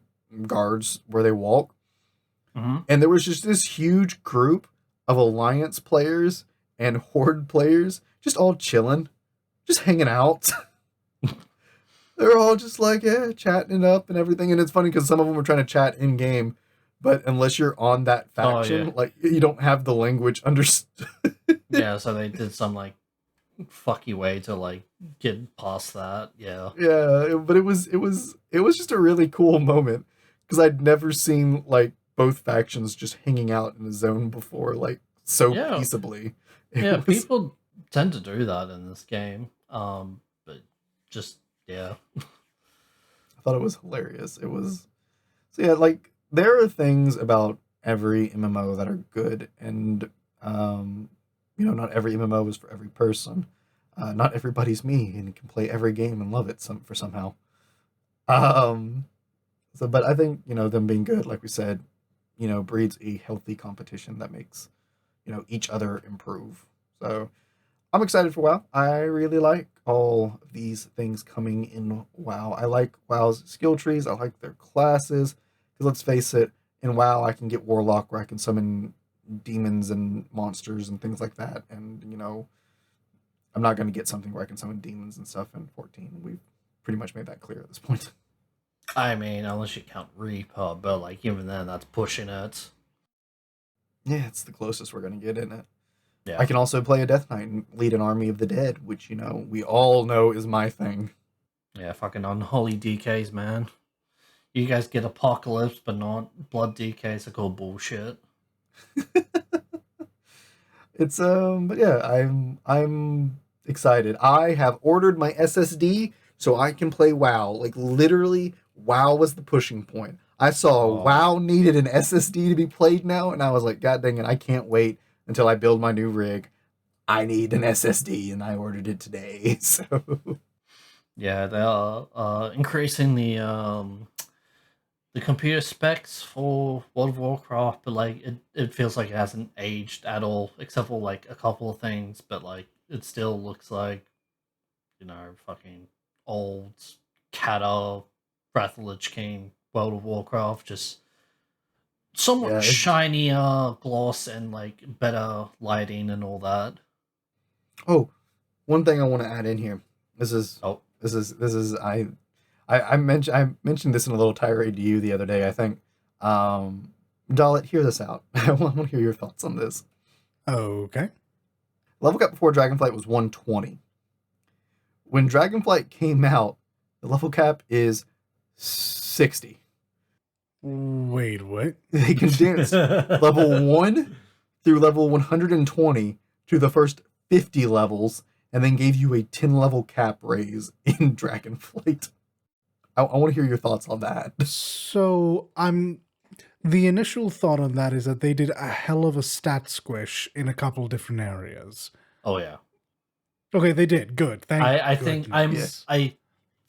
guards where they walk. Mm-hmm. And there was just this huge group of Alliance players and Horde players just all chilling, just hanging out. They're all just like, yeah, chatting it up and everything. And it's funny because some of them were trying to chat in game, but unless you're on that faction, like, you don't have the language understood. Yeah, so they did some like fucky way to like get past that. Yeah. Yeah, but it was just a really cool moment because I'd never seen like both factions just hanging out in a zone before, like so peaceably. People tend to do that in this game. But just yeah. I thought it was hilarious. It was so yeah, like there are things about every MMO that are good, and not every MMO is for every person. Not everybody's me and can play every game and love it somehow. But I think, them being good, like we said, breeds a healthy competition that makes, each other improve. So I'm excited for WoW. I really like all of these things coming in WoW. I like WoW's skill trees. I like their classes. Because let's face it, in WoW I can get Warlock where I can summon demons and monsters and things like that. And, I'm not going to get something where I can summon demons and stuff in 14. We've pretty much made that clear at this point. I mean, unless you count Reaper, but like even then, that's pushing it. Yeah, it's the closest we're going to get, isn't it? Yeah. I can also play a Death Knight and lead an army of the dead, which, we all know is my thing. Yeah, fucking unholy DKs, man. You guys get Apocalypse, but not Blood DKs are called bullshit. It's but yeah, I'm excited. I have ordered my SSD so I can play WoW. Like literally, WoW was the pushing point. I saw WoW needed an SSD to be played now, and I was like, God dang it, I can't wait until I build my new rig. I need an SSD, and I ordered it today. So yeah, they are increasing the computer specs for World of Warcraft, but like it feels like it hasn't aged at all, except for like a couple of things, but like it still looks like, fucking old Cata, Wrath of the Lich King, World of Warcraft, just somewhat shinier gloss and like better lighting and all that. Oh, one thing I want to add in here. This is I mentioned this in a little tirade to you the other day, I think. Dalit, hear this out. I want to hear your thoughts on this. Okay. Level cap before Dragonflight was 120. When Dragonflight came out, the level cap is 60. Wait, what? They condensed level 1 through level 120 to the first 50 levels, and then gave you a 10 level cap raise in Dragonflight. I want to hear your thoughts on that. So the initial thought on that is that they did a hell of a stat squish in a couple different areas. Oh yeah. Okay, they did. Good. I think goodness. I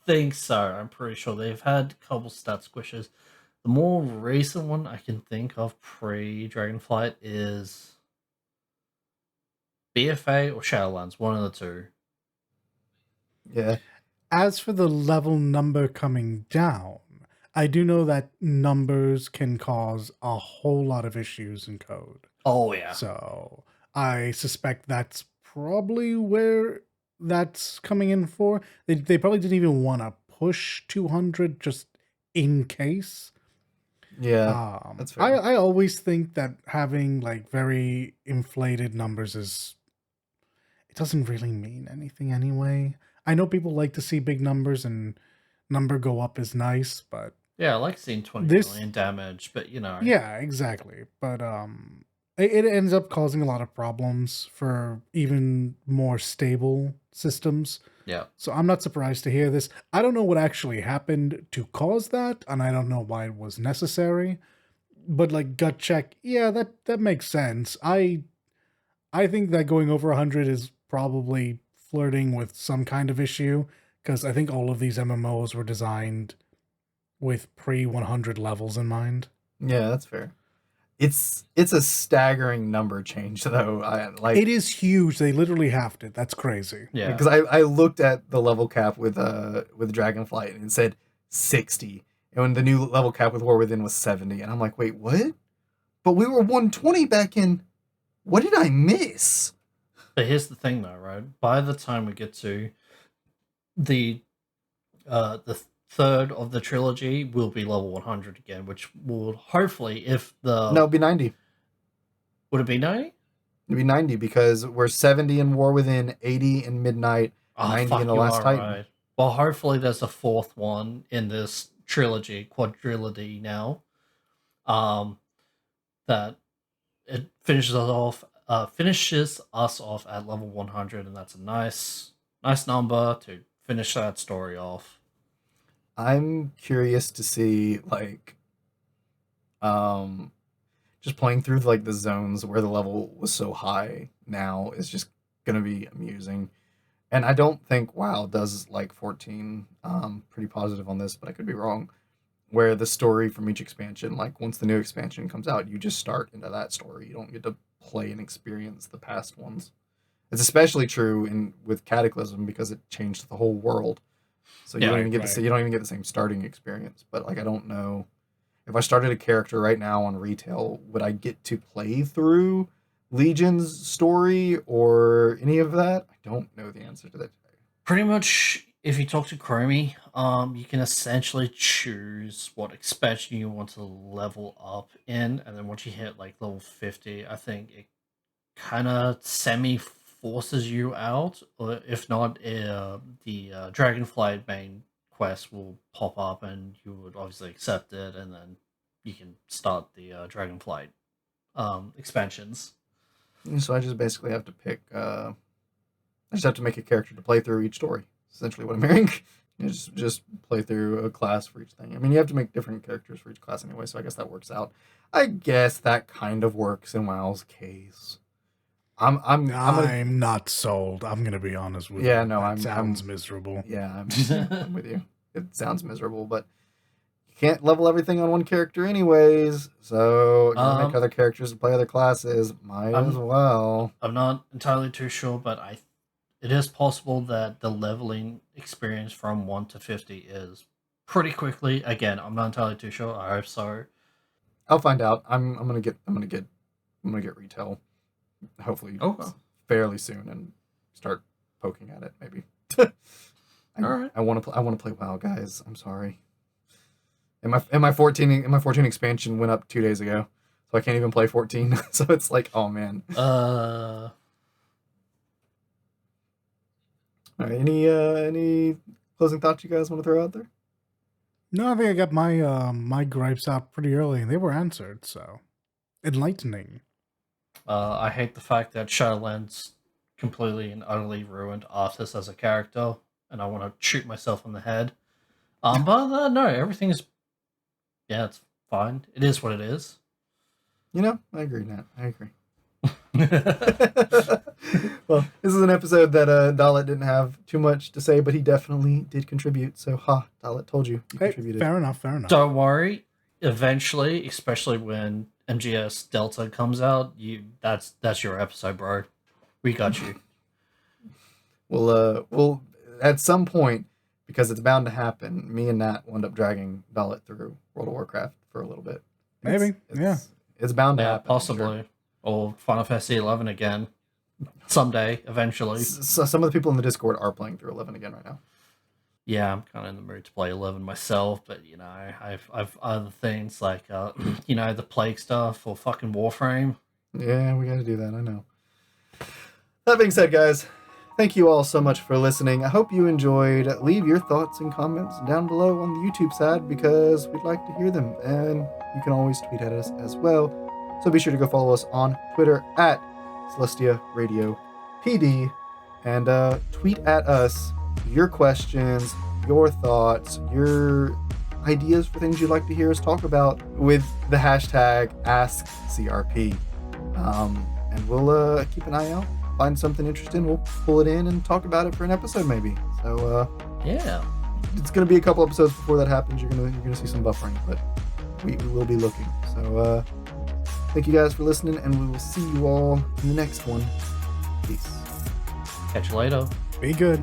think so. I'm pretty sure they've had a couple stat squishes. The more recent one I can think of pre-Dragonflight is BFA or Shadowlands, one of the two. Yeah. As for the level number coming down, I do know that numbers can cause a whole lot of issues in code. Oh yeah. So I suspect that's probably where that's coming in for. They probably didn't even want to push 200 just in case. Yeah, that's fair. I always think that having like very inflated numbers it doesn't really mean anything anyway. I know people like to see big numbers and number go up is nice, but Yeah, I like seeing 20 million damage, but you know. yeah, exactly. But it ends up causing a lot of problems for even more stable systems. Yeah. So I'm not surprised to hear this. I don't know what actually happened to cause that, and I don't know why it was necessary. But like gut check, yeah, that makes sense. I think that going over 100 is probably flirting with some kind of issue, because I think all of these MMOs were designed with pre-100 levels in mind. Yeah, that's fair. It's a staggering number change, though. It is huge. They literally halved it. That's crazy. Yeah. Because I looked at the level cap with Dragonflight and it said 60, and when the new level cap with War Within was 70, and I'm like, wait, what? But we were 120 back in. What did I miss? But here's the thing, though, right? By the time we get to the third of the trilogy, will be level 100 again, which will hopefully, if the No, it'd be 90. Would it be 90? It'd be 90 because we're 70 in War Within, 80 in Midnight, 90 in the Last Titan. Right. Well, hopefully there's a fourth one in this trilogy, quadrilogy now. That it finishes us off at level 100, and that's a nice number to finish that story off. I'm curious to see, like, just playing through like the zones where the level was so high now is just gonna be amusing. And I don't think WoW does like 14. Pretty positive on this, but I could be wrong. Where the story from each expansion, like once the new expansion comes out, you just start into that story. You don't get to play and experience the past ones. It's especially true with Cataclysm because it changed the whole world. So you don't even get the same starting experience. But like I don't know if I started a character right now on retail, would I get to play through Legion's story or any of that? I don't know the answer to that today. Pretty much, if you talk to Chromie, you can essentially choose what expansion you want to level up in, and then once you hit like level 50, I think it kind of forces you out, or if not, the Dragonflight main quest will pop up and you would obviously accept it, and then you can start the Dragonflight expansions. So I just basically have to pick. I just have to make a character to play through each story. Essentially, what I'm hearing. You just play through a class for each thing. I mean, you have to make different characters for each class anyway, so I guess that works out. I guess that kind of works in WoW's case. I'm not sold. I'm gonna be honest with you. Yeah, no, sounds miserable. Yeah, I'm with you. It sounds miserable, but you can't level everything on one character anyways. So you gotta make other characters to play other classes. Might as well. I'm not entirely too sure, but it is possible that the leveling experience from 1 to 50 is pretty quickly. Again, I'm not entirely too sure. I hope so. I'll find out. I'm gonna get retail. Hopefully, fairly soon, and start poking at it. Maybe. All right. I want to play WoW, guys. I'm sorry. And my 14 expansion went up 2 days ago, so I can't even play 14. So it's like, oh man. All right. Any closing thoughts you guys want to throw out there? No, I think I got my my gripes out pretty early, and they were answered. So enlightening. I hate the fact that Shadowlands completely and utterly ruined Arthas as a character, and I want to shoot myself in the head. But no, everything's it's fine. It is what it is. I agree, Nat. I agree. Well, this is an episode that Dalit didn't have too much to say, but he definitely did contribute. So, Dalit told you he contributed. Fair enough. Don't worry. Eventually, especially when MGS Delta comes out, that's your episode, bro. We got you. Well, at some point, because it's bound to happen, me and Nat will end up dragging Dalit through World of Warcraft for a little bit. Maybe, It's bound to happen. Possibly. Sure. Or Final Fantasy 11 again. Someday, eventually. So some of the people in the Discord are playing through 11 again right now. Yeah, I'm kind of in the mood to play 11 myself, but I've other things like the plague stuff or fucking Warframe. Yeah, we got to do that. I know. That being said, guys, thank you all so much for listening. I hope you enjoyed. Leave your thoughts and comments down below on the YouTube side because we'd like to hear them, and you can always tweet at us as well. So be sure to go follow us on Twitter at Celestia Radio PD and tweet at us your questions, your thoughts, your ideas for things you'd like to hear us talk about with the hashtag AskCRP. And we'll keep an eye out, find something interesting, we'll pull it in and talk about it for an episode maybe. So it's going to be a couple episodes before that happens. You're gonna see some buffering, but we will be looking. So thank you guys for listening, and we will see you all in the next one. Peace. Catch you later. Be good.